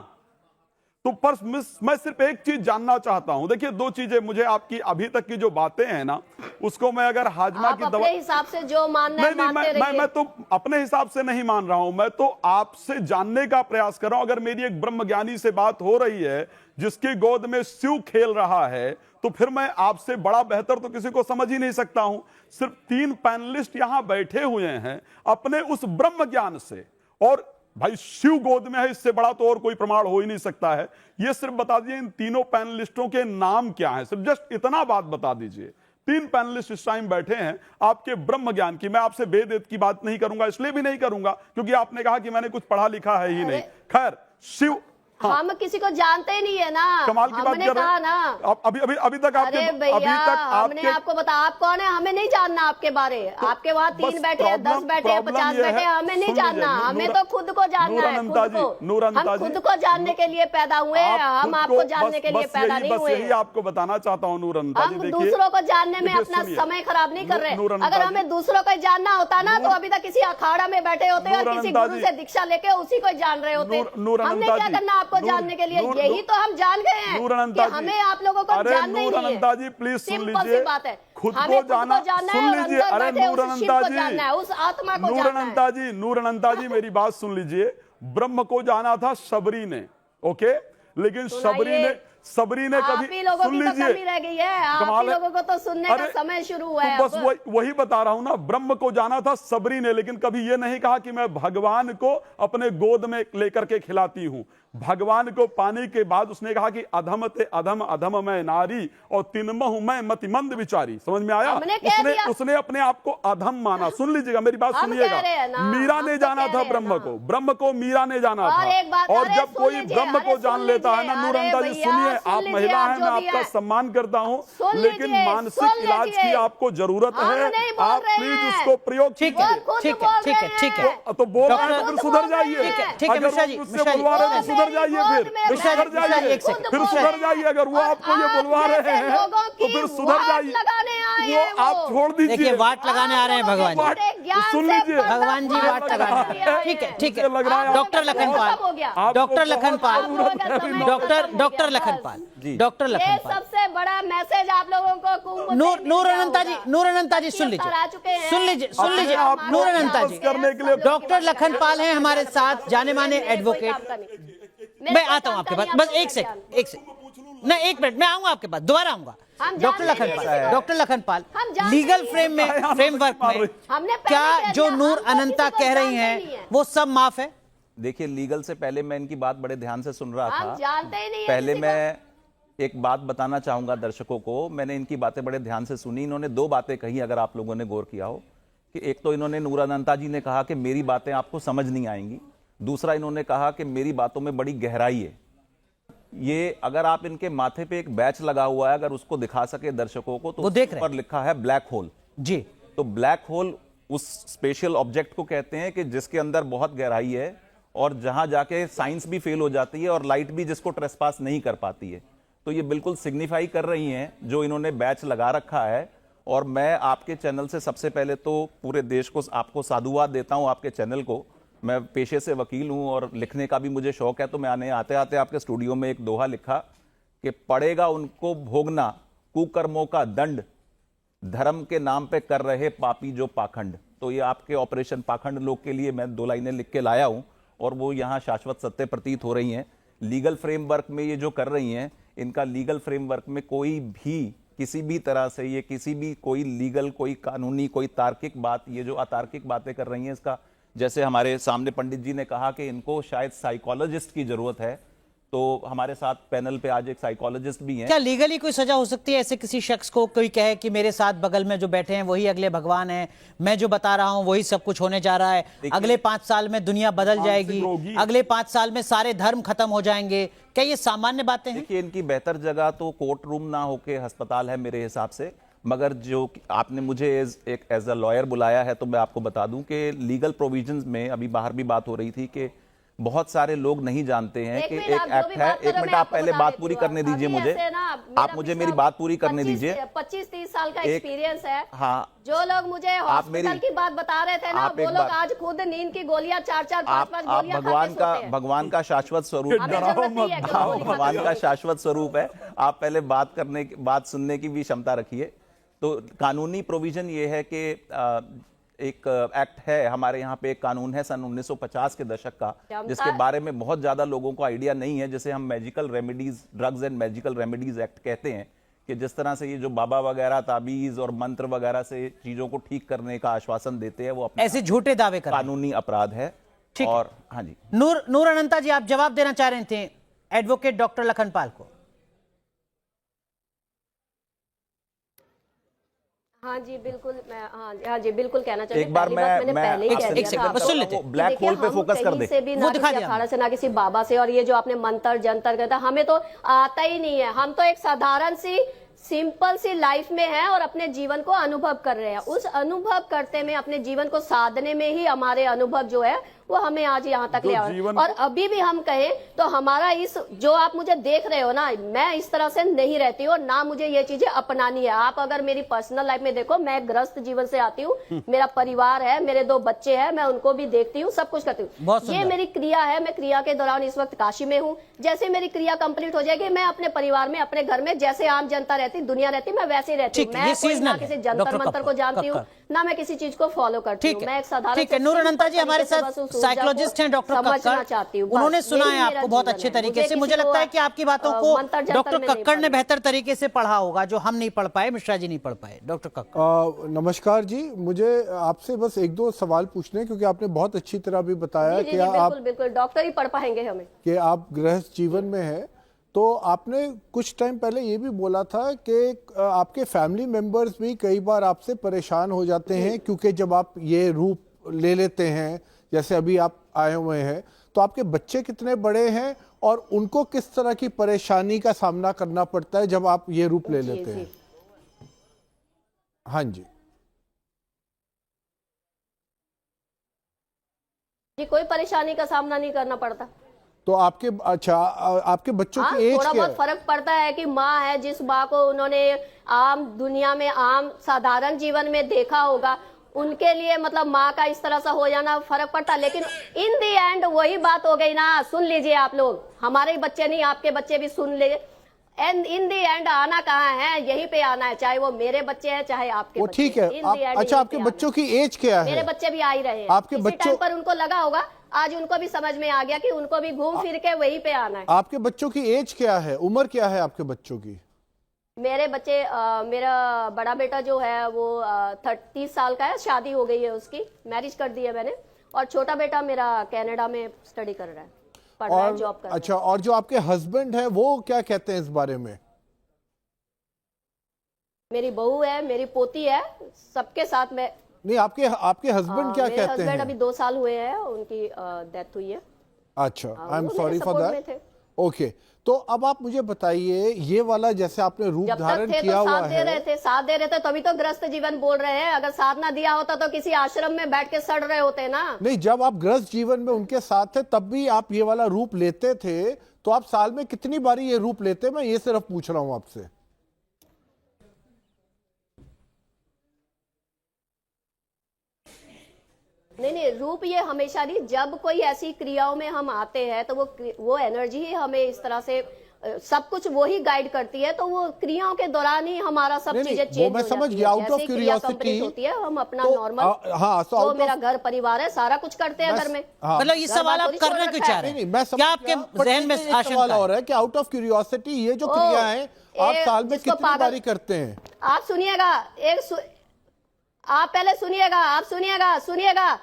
Speaker 4: तो पर मैं सिर्फ एक चीज जानना चाहता हूं। देखिए, 2 चीजें मुझे आपकी अभी तक की जो बातें हैं ना, उसको मैं अगर हाजमा
Speaker 2: आप
Speaker 4: की दवा,
Speaker 2: अपने हिसाब से जो मानना है मानते रहिए।
Speaker 4: मैं तो अपने हिसाब से नहीं मान रहा हूं, मैं तो आपसे जानने का प्रयास कर रहा हूं। अगर मेरी एक ब्रह्म ज्ञानी से बात हो रही है जिसकी गोद में शिव खेल रहा है, तो फिर मैं आपसे बड़ा बेहतर तो किसी को समझ ही नहीं सकता हूं। सिर्फ 3 पैनलिस्ट यहां बैठे हुए हैं अपने उस ब्रह्म ज्ञान से, और भाई शिव गोद में है, इससे बड़ा तो और कोई प्रमाण हो ही नहीं सकता है। ये सिर्फ बता दीजिए इन तीनों पैनलिस्टों के नाम क्या हैं, सिर्फ जस्ट इतना बात बता दीजिए। 3 पैनलिस्ट इस टाइम बैठे हैं आपके ब्रह्म ज्ञान की। मैं आपसे वेद की बात नहीं करूंगा, इसलिए भी नहीं करूंगा क्योंकि आपने कहा कि मैंने कुछ पढ़ा लिखा है ही नहीं। खैर, शिव, हाँ,
Speaker 2: हम किसी को जानते ही नहीं है ना,
Speaker 4: कमाल की बात
Speaker 2: हमने
Speaker 4: कर रहे
Speaker 2: कहा
Speaker 4: हैं
Speaker 2: ना।
Speaker 4: अभी तक आपके,
Speaker 2: अरे भैया,
Speaker 4: अभी तक
Speaker 2: हमने आपको बता, आप कौन है हमें नहीं जानना आपके बारे। आपके वहाँ 3 बैठे हैं, 10 बैठे हैं, 50 बैठे हैं, हमें नहीं जानना। हमें तो खुद को जानना है, खुद को। हम खुद को जानने के लिए पैदा हुए हैं, हम आपको जानने के लिए पैदा नहीं हुए।
Speaker 4: यही आपको बताना चाहता हूँ नूर अनंता जी।
Speaker 2: हम
Speaker 4: देखिए,
Speaker 2: दूसरों को जानने में
Speaker 4: देखिए,
Speaker 2: अपना
Speaker 4: सुनिए,
Speaker 2: समय खराब नहीं कर रहे।
Speaker 4: नूर अनंता
Speaker 2: अगर
Speaker 4: जी,
Speaker 2: हमें दूसरों को जानना होता ना तो अभी तक किसी अखाड़ा में बैठे होते और
Speaker 4: नूर
Speaker 2: किसी
Speaker 4: अनंता
Speaker 2: गुरु
Speaker 4: जी,
Speaker 2: से दीक्षा लेके उसी को जान रहे होते।
Speaker 4: नूर
Speaker 2: हमने
Speaker 4: अनंता
Speaker 2: क्या
Speaker 4: जी,
Speaker 2: करना आपको जानने के लिए? यही तो हम जान गए हैं
Speaker 4: नूर अनंता
Speaker 2: कि
Speaker 4: जी,
Speaker 2: हमें आप लोगों को
Speaker 4: अरे
Speaker 2: जानना ही
Speaker 4: नूर
Speaker 2: नहीं है।
Speaker 4: अनंता जी, प्लीज सुन
Speaker 2: सिंपल सी
Speaker 4: लीजिए,
Speaker 2: बात है,
Speaker 4: खुद
Speaker 2: हमें
Speaker 4: को जानना,
Speaker 2: जानना
Speaker 4: सुन
Speaker 2: है और
Speaker 4: लीजिए।
Speaker 2: अंदर
Speaker 4: अरे
Speaker 2: बैठे
Speaker 4: नूर
Speaker 2: उस शिव
Speaker 4: अनंता
Speaker 2: को
Speaker 4: जी,
Speaker 2: जानना है, उस आत्मा को
Speaker 4: नूर
Speaker 2: जानना है।
Speaker 4: अनंता जी, नूर अनंता जी, मेरी बात सुन लीजिए। ब्रह्म को जाना था शबरी ने, ओके? लेकिन सबरी ने
Speaker 2: आप
Speaker 4: कभी,
Speaker 2: ही लोगों
Speaker 4: सुन
Speaker 2: की तो
Speaker 4: लीजिए,
Speaker 2: कमी रह गई है, आप
Speaker 4: कमाल
Speaker 2: ही
Speaker 4: है।
Speaker 2: लोगों को तो सुनने का
Speaker 4: अरे,
Speaker 2: समय शुरू हुआ है
Speaker 4: तो बस
Speaker 2: अब।
Speaker 4: वही बता रहा हूं ना, ब्रह्म को जाना था सबरी ने, लेकिन कभी ये नहीं कहा कि मैं भगवान को अपने गोद में लेकर के खिलाती हूं। भगवान को पाने के बाद उसने कहा कि अधम ते अधम, अधम मैं नारी, और तिनमहु मैं मतिमंद विचारी। समझ में आया? उसने अपने आप को अधम माना। सुन लीजिएगा, मेरी बात सुनिएगा। मीरा ने जाना था ब्रह्म को मीरा ने जाना था। और जब कोई ब्रह्म को जान लेता है ना, नूर अनंता जी सुनिए, आप महिला हैं, मैं आपका सम्मान करता हूं, लेकिन मानसिक इलाज की आपको जरूरत है। आप प्लीज उसको प्रयोग कीजिए।
Speaker 1: ठीक है।
Speaker 4: तो बोल रहे हैं, फिर सुधर जाइए।
Speaker 1: ठीक है,
Speaker 4: अगर
Speaker 1: मिश्रा
Speaker 4: वो
Speaker 1: जी,
Speaker 4: मुझसे
Speaker 1: मिश्रा जी,
Speaker 4: बुलवा रहे हैं तो सुधर जाइए, फिर
Speaker 1: मिश्रा जी,
Speaker 4: सुधर जाइए,
Speaker 1: एक सेकंड,
Speaker 4: फिर सुधर जाइए। अगर वो आपको ये बुलवा रहे हैं तो फिर सुधर जाइए। वो आप छोड़ दीजिए।
Speaker 1: देखिए, वाट लगाने आ रहे हैं भगवान जी।
Speaker 4: सुन लीजिए,
Speaker 1: भगवान जी वाट लगाने आ रहे हैं। ठीक है।
Speaker 4: लग रहा है
Speaker 1: doctor Lakhanpal, doctor Lakhanpal, doctor
Speaker 2: ये सबसे बड़ा मैसेज आप लोगों को कुंभ
Speaker 1: नूर अनंता जी सुन लीजिए, नूर अनंता जी, डॉक्टर लखनपाल हैं हमारे साथ, जाने माने एडवोकेट। मैं आता हूं आपके पास, बस एक सेकंड, नहीं 1 मिनट, मैं आऊंगा आपके पास, दोबारा आऊंगा। डॉक्टर लखनपाल, लीगल फ्रेमवर्क में क्या जो नूर अनंता कह रही हैं वो सब माफ है?
Speaker 5: देखिए, लीगल से पहले मैं इनकी बात बड़े ध्यान से सुन रहा था।
Speaker 2: जानते ही नहीं।
Speaker 5: पहले मैं एक बात बताना चाहूंगा दर्शकों को। मैंने इनकी बातें बड़े ध्यान से सुनी। इन्होंने 2 बातें कही, अगर आप लोगों ने गौर किया हो, कि एक तो इन्होंने, नूर अनंता जी ने कहा कि मेरी बातें आपको समझ नहीं आएंगी। दूसरा, इन्होंने कहा कि मेरी बातों में बड़ी गहराई है। ये अगर आप इनके माथे पे एक बैच लगा हुआ है, अगर उसको दिखा सके दर्शकों को, तो उस पर लिखा है ब्लैक होल
Speaker 1: जी।
Speaker 5: तो ब्लैक होल उस स्पेशल ऑब्जेक्ट को कहते हैं कि जिसके अंदर बहुत गहराई है, और जहां जाके साइंस भी फेल हो जाती है और लाइट भी जिसको ट्रेसपास नहीं कर पाती है। तो ये बिल्कुल सिग्निफाई कर रही हैं जो इन्होंने बैच लगा रखा है। और मैं आपके चैनल से सबसे पहले तो पूरे देश को आपको साधुवाद देता हूं, आपके चैनल को। मैं पेशे से वकील हूं और लिखने का भी मुझे शौक है। तो मैं आते आते आपके स्टूडियो में एक दोहा लिखा कि पड़ेगा उनको भोगना कुकर्मों का दंड, धर्म के नाम पे कर रहे पापी जो पाखंड। तो ये आपके ऑपरेशन पाखंड लोग के लिए मैं 2 लाइनें लिख के लाया हूं, और वो यहां शाश्वत सत्य प्रतीत हो रही हैं। लीगल फ्रेमवर्क में ये जो कर रही हैं, इनका लीगल फ्रेमवर्क में कोई भी किसी भी तरह से ये किसी भी कोई लीगल, कोई कानूनी, कोई तार्किक बात, ये जो अतार्किक बातें कर रही हैं, इसका जैसे हमारे सामने पंडित जी ने कहा कि इनको शायद साइकोलॉजिस्ट की जरूरत है, तो हमारे साथ पैनल पे आज एक साइकोलॉजिस्ट भी हैं।
Speaker 1: क्या लीगली कोई सजा हो सकती है ऐसे किसी शख्स को? कोई कहे कि मेरे साथ बगल में जो बैठे हैं वही अगले भगवान हैं, मैं जो बता रहा हूं वही सब कुछ होने जा रहा है, अगले 5 साल में दुनिया बदल जाएगी, अगले 5 साल में सारे धर्म खत्म हो जाएंगे, क्या ये सामान्य बातें हैं?
Speaker 5: देखिए, इनकी बेहतर जगह तो कोर्ट रूम ना होके अस्पताल है मेरे हिसाब से, मगर जो आपने मुझे एज अ लॉयर बुलाया है, तो मैं आपको बता दूं कि लीगल प्रोविजंस में अभी बाहर भी बात हो रही थी कि बहुत सारे लोग नहीं जानते हैं कि एक एक्ट है। एक मिनट, आप पहले बात पूरी करने दीजिए मुझे, आप मुझे मेरी बात पूरी करने दीजिए।
Speaker 2: 25-30 साल का एक्सपीरियंस है।
Speaker 5: हाँ,
Speaker 2: जो लोग मुझे हॉस्पिटल की बात बता रहे थे ना, वो लोग आज खुद नींद की गोलियां 4-4, 5-5 गोलियां
Speaker 5: भगवान का शाश्वत स्वरूप, भगवान का शाश्वत स्वरूप है। आप पहले बात सुनने की भी क्षमता रखिए। तो कानूनी प्रोविजन ये है कि एक एक्ट है हमारे यहाँ पे, एक कानून है सन 1950 के दशक का, जिसके बारे में बहुत ज्यादा लोगों को आइडिया नहीं है, जिसे हम magical remedies, drugs and magical remedies act कहते हैं, कि जिस तरह से ये जो बाबा वगैरह ताबीज और मंत्र वगैरह से चीजों को ठीक करने का आश्वासन देते हैं, वो अपने
Speaker 1: ऐसे झूठे दावे कर
Speaker 5: कानूनी अपराध है। और हाँ जी,
Speaker 1: नूर अनंता जी, आप जवाब देना चाह रहे थे एडवोकेट डॉक्टर लखनपाल को।
Speaker 2: हाँ जी बिल्कुल, मैं हाँ जी बिल्कुल कहना चाहती हूँ।
Speaker 5: एक बार मैं
Speaker 2: पहले ही कह दिया था,
Speaker 5: ब्लैक होल पे फोकस कर दे,
Speaker 2: से भी ना किसी अखाड़ा से ना किसी बाबा से, और ये जो आपने मंत्र जंतर कहता, हमें तो आता ही नहीं है। हम तो एक साधारण सी सिंपल सी लाइफ में है और अपने जीवन को अनुभव कर रहे हैं। उस अनुभव करते में, अपने जीवन को साधने में ही हमारे अनुभव जो है वो हमें आज यहाँ तक ले आए। और अभी भी हम कहें तो हमारा इस जो आप मुझे देख रहे हो ना, मैं इस तरह से नहीं रहती हूँ, ना मुझे ये चीजें अपनानी है। आप अगर मेरी पर्सनल लाइफ में देखो, मैं ग्रस्त जीवन से आती हूँ, मेरा परिवार है, मेरे 2 बच्चे हैं, मैं उनको भी देखती हूँ, सब कुछ करती हूँ। ये मेरी क्रिया है। मैं क्रिया के दौरान इस वक्त काशी में हूँ। जैसे मेरी क्रिया कंप्लीट हो जाएगी, मैं अपने परिवार में, अपने घर में जैसे आम जनता रहती, दुनिया रहती, मैं वैसे ही रहती हूँ। मैं ना किसी जंतर मंत्र को जानती हूँ, ना मैं किसी चीज को फॉलो करती हूँ। मैं एक साधारण,
Speaker 1: ठीक है। नूर अनंता जी हमारे साथ साइकोलॉजिस्ट हैं डॉक्टर कक्कड़, उन्होंने सुना है आपको बहुत अच्छे तरीके से। मुझे लगता है कि आपकी बातों को डॉक्टर कक्कड़ ने बेहतर तरीके से पढ़ा होगा, जो हम नहीं पढ़ पाए, मिश्रा जी नहीं पढ़ पाए। डॉक्टर कक्कड़
Speaker 6: नमस्कार जी, मुझे आपसे बस 1-2 सवाल पूछने, क्योंकि आपने बहुत अच्छी तरह भी बताया कि आप
Speaker 2: बिल्कुल डॉक्टर ही पढ़ पाएंगे हमें, कि
Speaker 6: आप गृहस्थ जीवन में है। तो आपने कुछ टाइम पहले ये भी बोला था कि आपके फैमिली मेंबर्स भी कई बार आपसे परेशान हो जाते हैं, क्योंकि जब आप ये रूप ले लेते हैं, जैसे अभी आप आए हुए हैं, तो आपके बच्चे कितने बड़े हैं और उनको किस तरह की परेशानी का सामना करना पड़ता है जब आप ये रूप ले लेते हैं? हाँ जी
Speaker 2: जी, कोई परेशानी का सामना नहीं करना पड़ता।
Speaker 6: तो आपके आपके बच्चों की एज
Speaker 2: थोड़ा
Speaker 6: क्या
Speaker 2: बहुत
Speaker 6: है?
Speaker 2: फर्क पड़ता है कि माँ है, जिस माँ को उन्होंने आम दुनिया में, आम साधारण जीवन में देखा होगा, उनके लिए मतलब माँ का इस तरह सा हो जाना फर्क पड़ता। लेकिन इन दी एंड वही बात हो गई ना, सुन लीजिए आप लोग, हमारे बच्चे नहीं, आपके बच्चे भी सुन ले। एंड इन दी एंड आना कहाँ है? यहीं पे आना है, चाहे वो मेरे बच्चे हैं चाहे आपके
Speaker 6: वो
Speaker 2: बच्चे।
Speaker 6: ठीक है। अच्छा, आपके बच्चों की एज क्या है?
Speaker 2: मेरे बच्चे भी आ ही रहे हैं।
Speaker 6: आपके
Speaker 2: किसी
Speaker 6: बच्चों
Speaker 2: टाइम पर उनको लगा होगा, आज उनको भी समझ में आ गया कि उनको भी घूम फिर के वहीं पे आना है।
Speaker 6: आपके बच्चों की एज क्या है, उम्र क्या है आपके बच्चों की?
Speaker 2: मेरे बच्चे, मेरा बड़ा बेटा जो है वो 30 साल का है, शादी हो गई है उसकी, मैरिज कर दी है मैंने। और छोटा बेटा मेरा कनाडा में स्टडी कर रहा है, पढ़ रहा है, जॉब कर रहा है।
Speaker 6: अच्छा, और जो आपके हस्बैंड है वो क्या कहते हैं इस बारे में?
Speaker 2: मेरी बहू है, मेरी पोती है, सबके साथ में।
Speaker 6: नहीं, आपके हस्बैंड क्या कहते हैं?
Speaker 2: हस्बैंड अभी 2 साल हुए हैं, उनकी डेथ हुई है।
Speaker 6: अच्छा, I am sorry for that. Okay, तो अब आप मुझे बताइए, ये वाला जैसे आपने रूप धारण किया हुआ है,
Speaker 2: साथ दे रहे थे, तभी तो ग्रस्त जीवन बोल रहे हैं। अगर साथ ना दिया होता तो किसी आश्रम में बैठ के सड़ रहे होते ना।
Speaker 6: नहीं, जब आप ग्रस्त जीवन में उनके साथ थे तब भी आप ये वाला रूप लेते थे, तो आप साल में कितनी बारी ये रूप लेते? मैं ये सिर्फ पूछ रहा हूं आपसे।
Speaker 2: नहीं, रूप ये हमेशा नहीं, जब कोई ऐसी क्रियाओं में हम आते हैं तो वो एनर्जी ही हमें इस तरह से सब कुछ वो ही गाइड करती है, तो वो क्रियाओं के दौरान ही हमारा सब
Speaker 6: नहीं,
Speaker 2: चीजें
Speaker 6: वो
Speaker 2: चेंज
Speaker 6: मैं
Speaker 2: हो
Speaker 6: समझ
Speaker 2: जाती
Speaker 6: गया,
Speaker 2: है।
Speaker 6: out of
Speaker 2: जैसे ही क्रिया
Speaker 6: curiosity,
Speaker 2: complete होती है, हम अपना
Speaker 6: तो,
Speaker 2: नॉर्मल
Speaker 6: हाँ, so
Speaker 2: जो
Speaker 6: out
Speaker 2: मेरा
Speaker 6: of-
Speaker 2: घर परिवार है सारा कुछ करते हैं घर में।
Speaker 6: हाँ,
Speaker 1: मतलब ये
Speaker 2: घर
Speaker 1: सवाल
Speaker 2: बार
Speaker 1: आप
Speaker 2: थोड़ी
Speaker 1: करना
Speaker 2: छोड़
Speaker 1: क्यों
Speaker 2: रखा
Speaker 1: चाह
Speaker 2: है।
Speaker 1: रहे
Speaker 6: नहीं,
Speaker 1: हैं?
Speaker 6: मैं समझ
Speaker 1: क्या आपके
Speaker 6: गया, but
Speaker 1: जहन में
Speaker 6: एक सवाल
Speaker 1: आशंका
Speaker 6: और
Speaker 1: है?
Speaker 6: है कि आउट ऑफ क्यूरियोसिटी ये जो
Speaker 2: ओ,
Speaker 6: क्रिया है आप
Speaker 2: ये
Speaker 6: साल में
Speaker 2: जिसको
Speaker 6: कितनी
Speaker 2: पागल-
Speaker 6: बारी करते हैं?
Speaker 2: आप सुनिएगा, आप पहले सुनिएगा, आप सुनिएगा।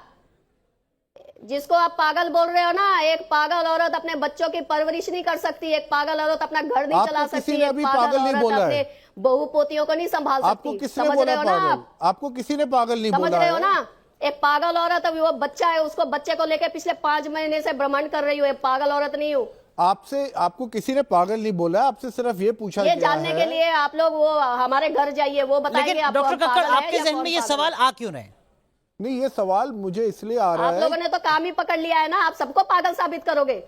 Speaker 2: जिसको आप पागल बोल रहे हो ना, एक पागल औरत अपने बच्चों की परवरिश नहीं कर सकती, एक पागल औरत अपना घर नहीं
Speaker 6: आपको
Speaker 2: चला
Speaker 6: किसी
Speaker 2: सकती,
Speaker 6: ने
Speaker 2: एक
Speaker 6: अभी
Speaker 2: पागल
Speaker 6: पागल नहीं
Speaker 2: औरत
Speaker 6: बोला
Speaker 2: अपने
Speaker 6: है।
Speaker 2: बहू पोतियों को नहीं संभाल
Speaker 6: आपको
Speaker 2: सकती।
Speaker 6: किसने
Speaker 2: समझ
Speaker 6: बोला
Speaker 2: रहे हो ना
Speaker 6: पागल?
Speaker 2: आप?
Speaker 6: आपको किसी ने पागल नहीं
Speaker 2: समझ
Speaker 6: बोला
Speaker 2: रहे हो
Speaker 6: है?
Speaker 2: ना? एक पागल औरत, अभी वो बच्चा है, उसको बच्चे को लेकर पिछले 5 महीने से भ्रमण कर रही हूँ, पागल औरत नहीं हूँ।
Speaker 6: आपको किसी ने पागल नहीं बोला, आपसे सिर्फ ये पूछा
Speaker 2: ये
Speaker 6: गया
Speaker 2: जानने
Speaker 6: है।
Speaker 2: के लिए आप लोग वो हमारे घर जाइए, वो बताएंगे
Speaker 1: लेकिन
Speaker 2: आपको
Speaker 1: डॉक्टर
Speaker 2: हम
Speaker 1: कक्कड़,
Speaker 2: पागल हैं
Speaker 1: आपके
Speaker 2: या
Speaker 1: जहन
Speaker 2: कौन
Speaker 1: में ये
Speaker 2: पागल
Speaker 1: सवाल
Speaker 2: है।
Speaker 1: आ क्यों रहे हैं?
Speaker 6: नहीं, ये सवाल मुझे इसलिए आ रहा
Speaker 2: आप
Speaker 6: है
Speaker 2: लोगों ने तो काम ही पकड़ लिया है ना, आप सबको पागल साबित करोगे।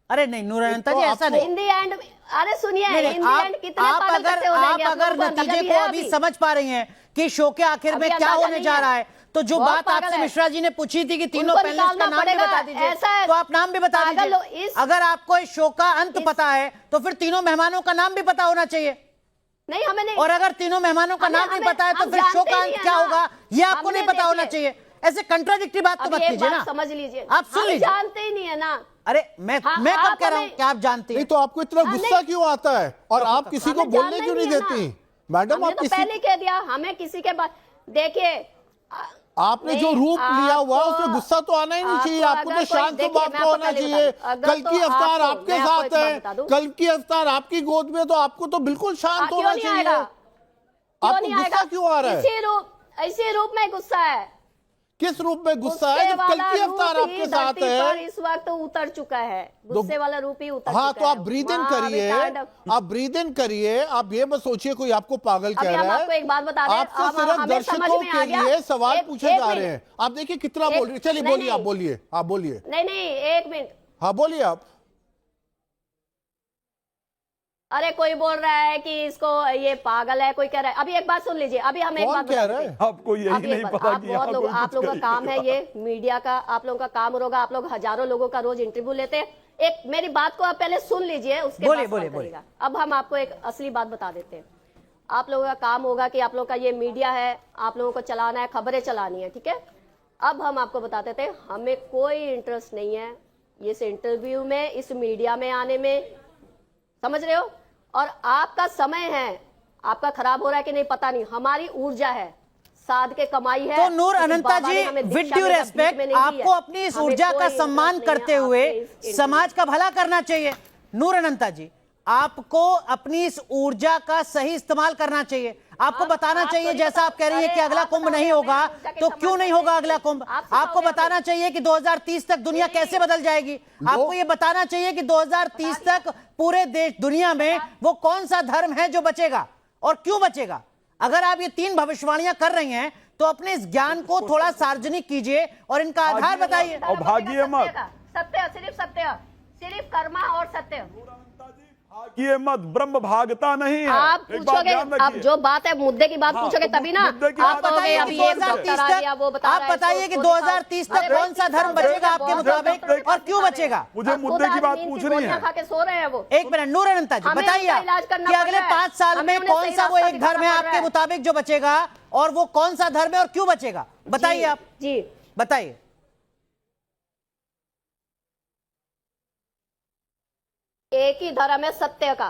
Speaker 1: अरे नहीं नूर अनंता जी,
Speaker 6: तो
Speaker 1: ऐसा
Speaker 6: आपको-
Speaker 1: नहीं।
Speaker 2: इन दी एंड, अरे सुनिए,
Speaker 1: नहीं,
Speaker 2: इन दी एंड कितने
Speaker 1: आप
Speaker 2: पागल
Speaker 1: अगर
Speaker 2: कैसे हो जाएंगे? आप लोगों को
Speaker 1: नतीजे
Speaker 2: अंदाजा भी
Speaker 1: को
Speaker 2: है
Speaker 1: अभी समझ पा रही हैं कि शो के आखिर में
Speaker 2: अभी
Speaker 1: क्या
Speaker 2: अंदाजा
Speaker 1: होने
Speaker 2: नहीं
Speaker 1: जा
Speaker 2: है।
Speaker 1: रहा है, तो जो
Speaker 2: बहुत
Speaker 1: बात
Speaker 2: पागल
Speaker 1: आपसे
Speaker 2: है।
Speaker 1: मिश्रा जी ने पूछी थी कि तीनों
Speaker 2: उनको
Speaker 1: पैनलिस्ट का
Speaker 2: निकालना
Speaker 1: नाम भी
Speaker 2: पड़ेगा,
Speaker 1: बता दीजिए,
Speaker 2: ऐसा है।
Speaker 1: तो आप नाम भी बता
Speaker 2: पागल
Speaker 1: दीजिए।
Speaker 2: लोग इस-
Speaker 1: अगर आपको इस शो का अंत पता है तो फिर तीनों मेहमानों का नाम भी पता होना चाहिए,
Speaker 2: नहीं, हमें नहीं।
Speaker 1: और अगर तीनों मेहमानों का
Speaker 2: हमें-
Speaker 1: नाम नहीं
Speaker 2: हमें-
Speaker 1: पता है तो
Speaker 2: हम
Speaker 1: फिर शो
Speaker 2: जानते
Speaker 1: का
Speaker 2: नहीं
Speaker 1: अंत
Speaker 2: है
Speaker 1: क्या
Speaker 2: ना।
Speaker 1: होगा ये आपको
Speaker 2: हमने
Speaker 1: नहीं पता होना
Speaker 2: देखिए-
Speaker 1: चाहिए। ऐसे कंट्राडिक्टरी बात तो
Speaker 2: अभी
Speaker 1: मत
Speaker 2: एक
Speaker 1: कीजिए
Speaker 2: बात
Speaker 1: ना,
Speaker 2: समझ लीजिए,
Speaker 1: आप सुन
Speaker 2: हम
Speaker 1: लीजिए।
Speaker 2: जानते ही नहीं है ना।
Speaker 1: अरे मैं
Speaker 2: हाँ,
Speaker 1: कब
Speaker 2: आप
Speaker 1: कह रहा हूं
Speaker 2: हमें-
Speaker 1: कि आप जानते
Speaker 6: नहीं
Speaker 1: हैं?
Speaker 6: तो आपको इतना
Speaker 2: हाँ,
Speaker 6: गुस्सा
Speaker 2: नहीं।
Speaker 6: क्यों आता है और आप किसी को
Speaker 2: हमें
Speaker 6: बोलने
Speaker 2: जानना
Speaker 6: क्यों
Speaker 2: ही
Speaker 6: नहीं
Speaker 2: है ना।
Speaker 6: देती? मैडम
Speaker 2: हमने
Speaker 6: आप
Speaker 2: तो
Speaker 6: किसी
Speaker 2: पहले कह दिया, हमें किसी के बाद देखिए
Speaker 6: आपने
Speaker 2: नहीं,
Speaker 6: जो रूप लिया हुआ
Speaker 2: आपको-
Speaker 6: उसमें गुस्सा तो आना ही नहीं चाहिए। आपको
Speaker 2: अगर
Speaker 6: तो
Speaker 2: कोई-
Speaker 6: शांत
Speaker 2: देखिए,
Speaker 6: स्वभाव
Speaker 2: मैं
Speaker 6: का
Speaker 2: आपको
Speaker 6: होना
Speaker 2: पहले
Speaker 6: चाहिए।
Speaker 2: बता दूं,
Speaker 6: कल
Speaker 2: अगर
Speaker 6: की
Speaker 2: तो
Speaker 6: अवतार
Speaker 2: आपको-
Speaker 6: आपके
Speaker 2: मैं आपको
Speaker 6: साथ
Speaker 2: एक बात
Speaker 6: है,
Speaker 2: बता दूं।
Speaker 6: कल की अवतार आपकी गोद में, तो आपको तो बिल्कुल शांत
Speaker 2: क्यों
Speaker 6: होना
Speaker 2: नहीं
Speaker 6: चाहिए।
Speaker 2: आएगा? क्यों
Speaker 6: आपको
Speaker 2: नहीं
Speaker 6: गुस्सा
Speaker 2: आएगा?
Speaker 6: क्यों आ रहा है?
Speaker 2: इसी रूप में गुस्सा है।
Speaker 6: किस रूप में गुस्सा
Speaker 2: गुस्से
Speaker 6: है जब कल
Speaker 2: वाला
Speaker 6: की अवतार
Speaker 2: रूप ही
Speaker 6: आपके साथ
Speaker 2: धरती पर
Speaker 6: है?
Speaker 2: इस वक्त उतर चुका है, गुस्से वाला रूप ही उतर
Speaker 6: हाँ,
Speaker 2: चुका
Speaker 6: तो आप
Speaker 2: है।
Speaker 6: ब्रीद इन
Speaker 2: वहाँ अभी
Speaker 6: करिए,
Speaker 2: तांडव-
Speaker 6: आप ब्रीद इन करिए। आप ये मत सोचिए कोई आपको पागल
Speaker 2: अभी
Speaker 6: कह
Speaker 2: हम
Speaker 6: रहा है।
Speaker 2: आपको एक बात बता दें,
Speaker 6: आपसे
Speaker 2: अब
Speaker 6: सिर्फ
Speaker 2: हमें समझ
Speaker 6: दर्शकों
Speaker 2: में आ
Speaker 6: के
Speaker 2: गया।
Speaker 6: लिए सवाल
Speaker 2: एक-
Speaker 6: पूछे
Speaker 2: एक
Speaker 6: जा
Speaker 2: मिनट।
Speaker 6: रहे हैं। आप देखिए कितना
Speaker 2: एक-
Speaker 6: बोल रही है। चलिए
Speaker 2: नहीं,
Speaker 6: बोलिए, आप
Speaker 2: नहीं।
Speaker 6: बोलिए, आप बोलिए।
Speaker 2: नहीं, एक मिनट।
Speaker 6: हाँ बोलिए आप।
Speaker 2: अरे कोई बोल रहा है कि इसको ये पागल है, कोई कह रहा है। अभी एक बात सुन लीजिए, अभी हम एक
Speaker 6: कौन
Speaker 2: बात
Speaker 6: कह
Speaker 2: बता
Speaker 6: रहा
Speaker 2: देते
Speaker 6: है?
Speaker 2: हैं।
Speaker 4: आपको यही
Speaker 2: अभी एक
Speaker 4: नहीं
Speaker 2: बात,
Speaker 4: पता
Speaker 2: आप
Speaker 4: कि
Speaker 2: बहुत
Speaker 4: यहाँ
Speaker 2: लोग,
Speaker 4: कोई
Speaker 2: आप
Speaker 4: कुछ
Speaker 2: लोगों का
Speaker 4: कहेगा।
Speaker 2: काम है ये मीडिया का, आप लोगों का काम होगा, आप लोग हजारों लोगों का रोज इंटरव्यू लेते हैं। एक मेरी बात को आप पहले सुन लीजिए, उसके
Speaker 1: बोलिए,
Speaker 2: बाद
Speaker 1: बोलिए,
Speaker 2: सवाल करिएगा। अब हम आपको एक असली बात बता देते हैं। आप लोगों का काम होगा कि आप लोगों का ये मीडिया है, आप लोगों को चलाना है, खबरें चलानी है, ठीक है। अब हम आपको बता देते हैं, हमें कोई इंटरेस्ट नहीं है इस इंटरव्यू में, इस मीडिया में आने में, समझ रहे हो। और आपका समय है, आपका खराब हो रहा है कि नहीं पता नहीं, हमारी ऊर्जा है, साध के कमाई है।
Speaker 1: तो नूर
Speaker 2: किसी
Speaker 1: अनंता
Speaker 2: बाबा
Speaker 1: जी,
Speaker 2: ने हमें
Speaker 1: विद
Speaker 2: दीक्षा
Speaker 1: ड्यू
Speaker 2: में या भीख
Speaker 1: रेस्पेक्ट,
Speaker 2: में नहीं दी है।
Speaker 1: आपको अपनी इस
Speaker 2: हमें
Speaker 1: ऊर्जा
Speaker 2: कोई
Speaker 1: का
Speaker 2: इंटरेस्ट
Speaker 1: सम्मान
Speaker 2: नहीं है
Speaker 1: करते
Speaker 2: आपके
Speaker 1: हुए
Speaker 2: इस इंटरव्यू
Speaker 1: समाज का भला करना चाहिए। नूर अनंता जी, आपको अपनी इस ऊर्जा का सही इस्तेमाल करना चाहिए। आपको बताना
Speaker 2: आप
Speaker 1: चाहिए,
Speaker 2: तो
Speaker 1: जैसा आप कह रही हैं कि अगला
Speaker 2: आप
Speaker 1: कुंभ
Speaker 2: बता
Speaker 1: नहीं
Speaker 2: रहे हैं,
Speaker 1: होगा,
Speaker 2: मैं ऊर्जा के
Speaker 1: तो
Speaker 2: सम्मान
Speaker 1: क्यों नहीं
Speaker 2: करते
Speaker 1: होगा
Speaker 2: हैं।
Speaker 1: अगला कुंभ?
Speaker 2: आप
Speaker 1: आपको
Speaker 2: सिखाओगे
Speaker 1: बताना चाहिए कि 2030 तक दुनिया कैसे बदल जाएगी। आपको ये बताना चाहिए कि 2030 तक पूरे देश दुनिया में वो कौन सा धर्म है जो बचेगा और क्यों बचेगा। अगर आप ये 3 भविष्यवाणियां कर रही हैं तो अपने इस ज्ञान को थोड़ा सार्वजनिक कीजिए और इनका आधार बताइए।
Speaker 4: और भागिए मत।
Speaker 2: सत्य, सिर्फ कर्मा और सत्य।
Speaker 4: भागिए मत, ब्रह्म भागता नहीं है।
Speaker 2: आप
Speaker 4: एक बात
Speaker 2: पूछोगे,
Speaker 4: ध्यान
Speaker 2: आप
Speaker 4: रखिए।
Speaker 2: जो बात है मुद्दे की बात
Speaker 4: हाँ,
Speaker 2: पूछोगे
Speaker 4: तो
Speaker 2: तभी ना
Speaker 4: मुद्दे की
Speaker 2: आप
Speaker 4: बात
Speaker 2: कहोगे
Speaker 4: बताइए,
Speaker 2: अभी एक डॉक्टर आ गया वो बता
Speaker 1: आप
Speaker 2: रहा है,
Speaker 1: बताइए
Speaker 2: इसको
Speaker 1: कि
Speaker 2: दिखाओ।
Speaker 1: 2030 तक
Speaker 2: अरे
Speaker 1: कौन सा धर्म
Speaker 2: भाई,
Speaker 1: बचेगा आपके
Speaker 2: बहुत
Speaker 1: मुताबिक
Speaker 2: डॉक्टर
Speaker 1: और क्यों
Speaker 2: बता रहे
Speaker 1: बचेगा।
Speaker 2: हैं।
Speaker 4: मुझे
Speaker 2: अब खुद
Speaker 4: मुद्दे की
Speaker 2: आज
Speaker 4: बात
Speaker 2: नींद की
Speaker 4: पूछनी
Speaker 2: गोलियां
Speaker 4: है।
Speaker 2: खा के सो रहे हैं वो।
Speaker 1: एक मिनट नूर अनंता जी
Speaker 2: हमें
Speaker 1: बताइए
Speaker 2: उनका
Speaker 1: आप
Speaker 2: इलाज करना
Speaker 1: कि
Speaker 2: पड़
Speaker 1: अगले
Speaker 2: रहा है।
Speaker 1: 5 साल
Speaker 2: हमें
Speaker 1: में
Speaker 2: उन्हें
Speaker 1: कौन
Speaker 2: सही
Speaker 1: सा वो
Speaker 2: रास्ता
Speaker 1: एक धर्म है
Speaker 2: दिखाना पड़
Speaker 1: आपके
Speaker 2: रहा है।
Speaker 1: मुताबिक जो बचेगा और वो कौन सा धर्म है और क्यों बचेगा, बताइए आप,
Speaker 2: जी,
Speaker 1: बताइए।
Speaker 2: एक ही धर्म है सत्य का,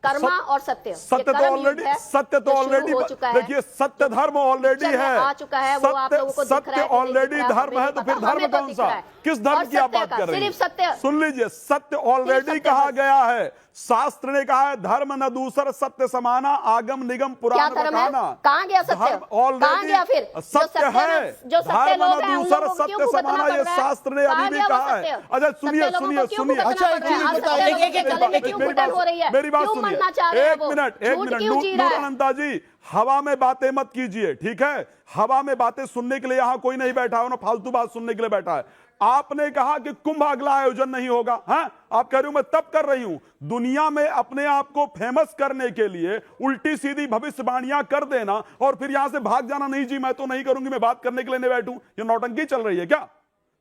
Speaker 2: कर्मा और सत्य।
Speaker 4: सत्य तो ऑलरेडी, सत्य तो ऑलरेडी,
Speaker 2: हो चुका है।
Speaker 4: देखिए सत्य धर्म ऑलरेडी
Speaker 2: पिक्चर में
Speaker 4: है,
Speaker 2: आ चुका है, वो आप लोगों को दिख रहा है
Speaker 4: सत्य
Speaker 2: कि नहीं
Speaker 4: ऑलरेडी
Speaker 2: दिख रहा है,
Speaker 4: धर्म है,
Speaker 2: हमें
Speaker 4: तो
Speaker 2: नहीं
Speaker 4: फिर
Speaker 2: पता,
Speaker 4: धर्म
Speaker 2: हमें तो
Speaker 4: कौन
Speaker 2: दिख
Speaker 4: सा,
Speaker 2: रहा है।
Speaker 4: किस धर्म
Speaker 2: और
Speaker 4: की आप
Speaker 2: सत्य
Speaker 4: बात
Speaker 2: का,
Speaker 4: कर रही
Speaker 2: सिर्फ
Speaker 4: हैं?
Speaker 2: सत्य।
Speaker 4: सुन लीजिए, सत्य ऑलरेडी
Speaker 2: सत्य
Speaker 4: कहा
Speaker 2: बस।
Speaker 4: गया है, शास्त्र ने कहा है धर्म न दूसर सत्य समाना, आगम निगम
Speaker 2: क्या
Speaker 4: पुराण
Speaker 2: धर्म है?
Speaker 4: बखाना।
Speaker 2: कहाँ गया सत्य?
Speaker 4: धर्म
Speaker 2: कहाँ
Speaker 4: ऑलरेडी
Speaker 2: गया फिर?
Speaker 4: सत्य है,
Speaker 2: जो सत्य
Speaker 4: धर्म
Speaker 2: लोग
Speaker 4: न
Speaker 2: हैं, उन
Speaker 4: दूसर
Speaker 2: लोगों को क्यों
Speaker 4: सत्य
Speaker 2: भुगतना
Speaker 4: समाना,
Speaker 2: पड़
Speaker 4: ये
Speaker 2: रहा है?
Speaker 4: शास्त्र ने
Speaker 2: कहाँ
Speaker 4: अभी भी
Speaker 2: गया वो
Speaker 4: कहा है।
Speaker 2: सत्य?
Speaker 4: अच्छा
Speaker 2: सत्य
Speaker 4: सुनिए
Speaker 2: लोगों को
Speaker 4: सुनिए
Speaker 2: क्यों
Speaker 4: सुनिए,
Speaker 2: भुगतना
Speaker 6: अच्छा,
Speaker 2: पड़
Speaker 6: एक
Speaker 2: रहा है?
Speaker 6: चीज
Speaker 2: आज
Speaker 6: बताइए,
Speaker 2: सत्य लोगों
Speaker 1: एक
Speaker 2: के
Speaker 1: मिनट,
Speaker 2: गले में
Speaker 1: एक
Speaker 2: क्यों
Speaker 1: मिनट,
Speaker 2: घुटन हो रही है?
Speaker 4: मेरी बात
Speaker 2: क्यों
Speaker 4: सुनिए,
Speaker 2: मरना चाह रहे हैं
Speaker 4: एक
Speaker 2: वो?
Speaker 4: मिनट, एक
Speaker 2: झूठ
Speaker 4: मिनट,
Speaker 2: क्यों जी रहा
Speaker 4: नूर
Speaker 2: है?
Speaker 4: अनंता जी, हवा में बातें मत कीजिए, ठीक है। हवा में बातें सुनने के लिए यहां कोई नहीं बैठा है ना, फालतू बात सुनने के लिए बैठा है। आपने कहा कि कुंभ अगला आयोजन नहीं होगा, हाँ आप कह रही हूं मैं तब कर रही हूं। दुनिया में अपने आप को फेमस करने के लिए उल्टी सीधी भविष्यवाणियां कर देना और फिर यहां से भाग जाना, नहीं जी मैं तो नहीं करूंगी, मैं बात करने के लिए नहीं बैठूं, ये नौटंकी चल रही है क्या?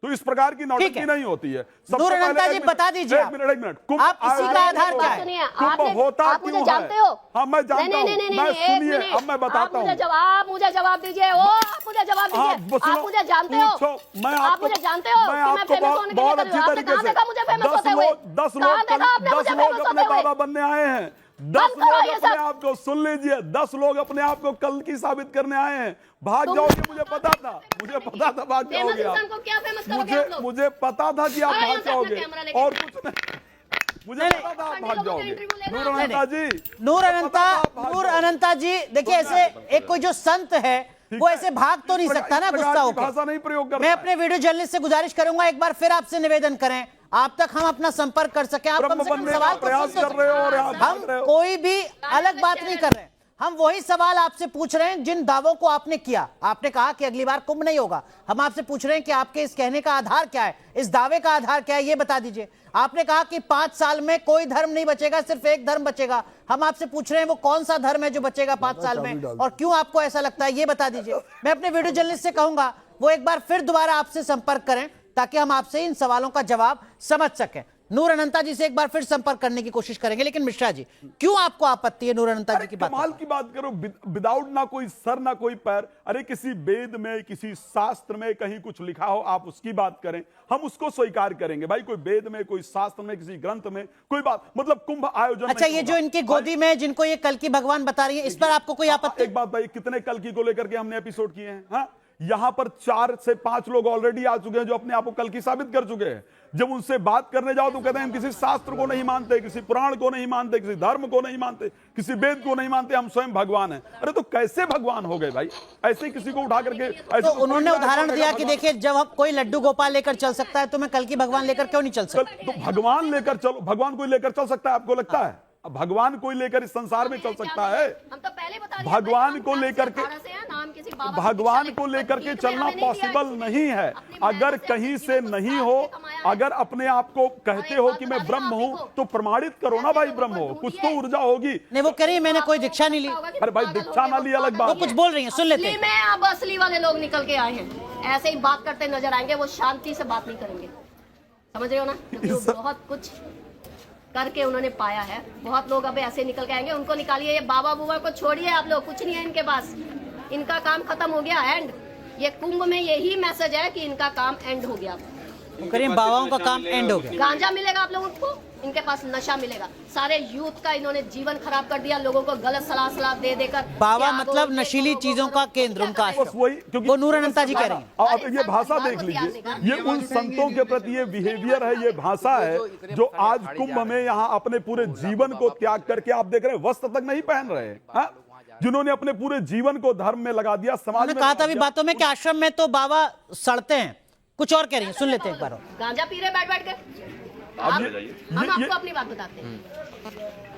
Speaker 4: तो इस प्रकार की
Speaker 1: ठीक
Speaker 4: नौटंकी
Speaker 1: है।
Speaker 4: नहीं होती है। सबसे
Speaker 1: नूर
Speaker 4: पहले
Speaker 1: अनंता
Speaker 4: एक
Speaker 1: जी
Speaker 4: मिनट,
Speaker 1: बता दीजिए
Speaker 4: एक मिनट कुंभ
Speaker 1: आप इसी
Speaker 4: आयोजन
Speaker 1: का आधार
Speaker 4: क्यों
Speaker 1: क्या
Speaker 4: होता
Speaker 1: है?
Speaker 2: सुनिए,
Speaker 4: कुंभ
Speaker 2: आपने-
Speaker 4: होता
Speaker 2: आप मुझे
Speaker 4: क्यों
Speaker 2: जानते
Speaker 4: है?
Speaker 2: हो?
Speaker 4: हाँ मैं जानता हूँ, मैं सुनिए
Speaker 2: एक
Speaker 4: अब मैं बताता हूँ।
Speaker 2: आप मुझे जवाब दीजिए। आप मुझे जवाब
Speaker 4: हाँ,
Speaker 2: दीजिए।
Speaker 4: सुनो,
Speaker 2: आप मुझे जानते हो?
Speaker 4: पूछो, मैं
Speaker 2: आप
Speaker 4: आपको-
Speaker 2: मुझे जानते हो
Speaker 4: मैं
Speaker 2: कि मैं
Speaker 4: आपको
Speaker 2: फेमस होने के लिए
Speaker 4: बहुत
Speaker 2: कर रही हूँ?
Speaker 4: अच्छी
Speaker 2: आपने
Speaker 4: तरीके
Speaker 2: कहाँ
Speaker 4: से
Speaker 2: देखा मुझे फेमस होते हुए?
Speaker 4: 10
Speaker 2: कहाँ देखा आपने मुझे
Speaker 4: लोग
Speaker 2: फेमस
Speaker 4: अपने
Speaker 2: होते हुए?
Speaker 4: बाबा बनने आए हैं। 10
Speaker 2: बंद करो
Speaker 4: लोग
Speaker 2: ये
Speaker 4: अपने
Speaker 2: सब।
Speaker 4: आप को, सुन लीजिए, 10 लोग अपने आप को कल की साबित करने आए हैं। भाग
Speaker 2: तुम-
Speaker 4: जाओगे, मुझे पता था भाग
Speaker 2: फेमस
Speaker 4: जाओगे
Speaker 2: इंसान
Speaker 4: आप।
Speaker 2: को क्या फेमस करोगे आप लोग?
Speaker 4: मुझे पता था कि आप
Speaker 2: हाँ, यहाँ
Speaker 4: भाग
Speaker 2: से अपना
Speaker 4: जाओगे
Speaker 2: कैमरा लेके।
Speaker 4: और कुछ नहीं। मुझे
Speaker 1: नहीं,
Speaker 4: पता था आप
Speaker 2: नहीं,
Speaker 4: भाग
Speaker 2: लोगों
Speaker 4: जाओगे।
Speaker 2: के इंटरव्यू लेना।
Speaker 4: नूर अनंता जी,
Speaker 1: नूर
Speaker 4: मुझे
Speaker 1: अनंता,
Speaker 4: पता था आप भाग
Speaker 1: नूर
Speaker 4: जाओगे।
Speaker 1: अनंता जी देखिए, ऐसे एक कोई जो संत है वो ऐसे भाग तो नहीं सकता ना गुस्सा होकर।
Speaker 4: भाषा नहीं प्रयोग करता
Speaker 1: मैं अपने वीडियो जर्नलिस्ट से गुजारिश करूंगा एक बार फिर आपसे निवेदन करें, आप तक हम अपना संपर्क कर सकें। आप कम
Speaker 4: ब्रह्म
Speaker 1: से कम
Speaker 4: बनने का
Speaker 1: सवाल तो
Speaker 4: प्रयास
Speaker 1: सुन तो
Speaker 4: कर रहे हो और आप
Speaker 1: हम
Speaker 4: भाग रहे हो।
Speaker 1: कोई भी अलग बात नहीं कर रहे हैं, हम वही सवाल आपसे पूछ रहे हैं जिन दावों को आपने किया। आपने कहा कि अगली बार कुंभ नहीं होगा, हम आपसे पूछ रहे हैं कि आपके इस कहने का आधार क्या है, इस दावे का आधार क्या है, ये बता दीजिए। आपने कहा कि 5 साल में कोई धर्म नहीं बचेगा, सिर्फ एक धर्म बचेगा। हम आपसे पूछ रहे हैं वो कौन सा धर्म है जो बचेगा 5 साल में, और क्यों आपको ऐसा लगता है, ये बता दीजिए। मैं अपने वीडियो जर्नलिस्ट से कहूंगा वो एक बार फिर दोबारा आपसे संपर्क करें ताकि हम आपसे इन सवालों का जवाब समझ सकें। नूर अनंता जी से एक बार फिर संपर्क करने की कोशिश करेंगे, लेकिन मिश्रा जी, क्यों आपको आपत्ति है नूर अनंता जी की बात?
Speaker 4: कमाल की बात करो, विदाउट ना कोई सर ना कोई पैर। अरे किसी वेद में, किसी शास्त्र में कहीं कुछ लिखा हो, आप उसकी बात करें, हम उसको स्वीकार करेंगे। भाई कोई वेद में, कोई शास्त्र में, किसी ग्रंथ में कोई बात, मतलब कुंभ आयोजन
Speaker 1: अच्छा,
Speaker 4: नहीं
Speaker 1: ये
Speaker 4: होगा।
Speaker 1: जो इनकी गोदी में जिनको ये कल की भगवान बता रही है, इस पर आपको कोई आपत्ति?
Speaker 4: एक बात भाई, कितने कल की को लेकर के हमने एपिसोड किए हैं? हाँ, यहां पर 4 से 5 लोग ऑलरेडी आ चुके हैं जो अपने आप को कल की साबित कर चुके हैं। जब उनसे बात करने जाओ तो कहते हैं हम किसी शास्त्र को नहीं मानते, किसी पुराण को नहीं मानते, किसी धर्म को नहीं मानते, किसी वेद को नहीं मानते, हम स्वयं भगवान हैं। अरे तो कैसे भगवान हो गए भाई? ऐसे ही किसी को उठा करके ऐसे
Speaker 1: तो उन्होंने उदाहरण दिया कि देखिए, जब हम कोई लड्डू गोपाल लेकर चल सकता है तो मैं कल की भगवान लेकर क्यों नहीं चल सकता?
Speaker 4: तो भगवान लेकर चलो, भगवान कोई लेकर चल सकता है आपको लगता है? अब भगवान कोई लेकर इस संसार में चल सकता है?
Speaker 2: हम तो पहले बता दिए,
Speaker 4: भगवान
Speaker 2: भाई,
Speaker 4: को
Speaker 2: हम
Speaker 4: लेकर के,
Speaker 2: 18 से हैं, नाम किसी बाबा से
Speaker 4: भगवान
Speaker 2: दीक्षा
Speaker 4: को
Speaker 2: लेकर
Speaker 4: लेकर के
Speaker 2: भीख में
Speaker 4: चलना
Speaker 2: हमें नहीं दिया
Speaker 4: पॉसिबल
Speaker 2: है।
Speaker 4: नहीं है।
Speaker 2: अपनी
Speaker 4: अगर
Speaker 2: मेहनत से
Speaker 4: कहीं
Speaker 2: अपनी
Speaker 4: से
Speaker 2: जीवन को
Speaker 4: नहीं
Speaker 2: साथ
Speaker 4: हो,
Speaker 2: में कमाया है।
Speaker 4: अगर अपने आप को कहते
Speaker 2: एक
Speaker 4: हो
Speaker 2: बात
Speaker 4: कि
Speaker 2: बता
Speaker 4: मैं
Speaker 2: दें
Speaker 4: ब्रह्म
Speaker 2: आप ही
Speaker 4: हूं
Speaker 2: को।
Speaker 4: तो प्रमाणित करो ना भाई, ब्रह्म हो, कुछ तो ऊर्जा होगी।
Speaker 1: नहीं, वो कह रही है मैंने कोई दीक्षा नहीं ली।
Speaker 4: अरे भाई, दीक्षा ना ली अलग बात
Speaker 1: वो कुछ बोल रही हैं, सुन लेते
Speaker 2: असली
Speaker 1: हैं।
Speaker 2: में अब असली वाले लोग निकल के आए हैं, ऐसे ही बात करते नजर आएंगे, वो शांति से बात नहीं करेंगे, समझ रहे हो ना? क्योंकि वो बहुत कुछ करके उन्होंने पाया है। बहुत लोग अब ऐसे निकल के आएंगे, उनको निकालिए, ये बाबा बुबा को छोड़िए आप लोग, कुछ नहीं है इनके पास, इनका काम खत्म हो गया, एंड। ये कुंभ में यही मैसेज है कि इनका काम एंड हो गया।
Speaker 1: वो कह रही हैं बाबाओं का काम एंड हो गया।
Speaker 2: गांजा मिलेगा आप लोगों को, इनके पास नशा मिलेगा। सारे यूथ का इन्होंने जीवन खराब कर दिया, लोगों को गलत सलाह दे देकर।
Speaker 1: बाबा
Speaker 2: क्या
Speaker 1: मतलब
Speaker 2: दो,
Speaker 1: नशीली
Speaker 2: देखो,
Speaker 1: चीजों का केंद्र, उनका
Speaker 4: बस
Speaker 1: आश्रम।
Speaker 4: वही, क्योंकि
Speaker 1: वो नूर अनंता जी कह रही हैं।
Speaker 4: अब ये भाषा देख लीजिए, ये उन संतों के प्रति ये बिहेवियर है, ये भाषा है जो आज कुंभ में यहाँ अपने पूरे जीवन को त्याग करके, आप देख रहे हैं वस्त्र तक नहीं पहन रहे हैं, जिन्होंने अपने पूरे जीवन को धर्म में लगा दिया, समाज में
Speaker 1: कहा था
Speaker 4: लगा
Speaker 1: अभी
Speaker 4: दिया।
Speaker 1: बातों में कि आश्रम में तो बाबा सड़ते हैं, कुछ और कह रही हैं, सुन लेते हैं एक बार और।
Speaker 2: गांजा पी रहे बैठ बैठ के।
Speaker 4: अब
Speaker 2: हम
Speaker 4: ये-
Speaker 2: आपको अपनी बात बताते हैं।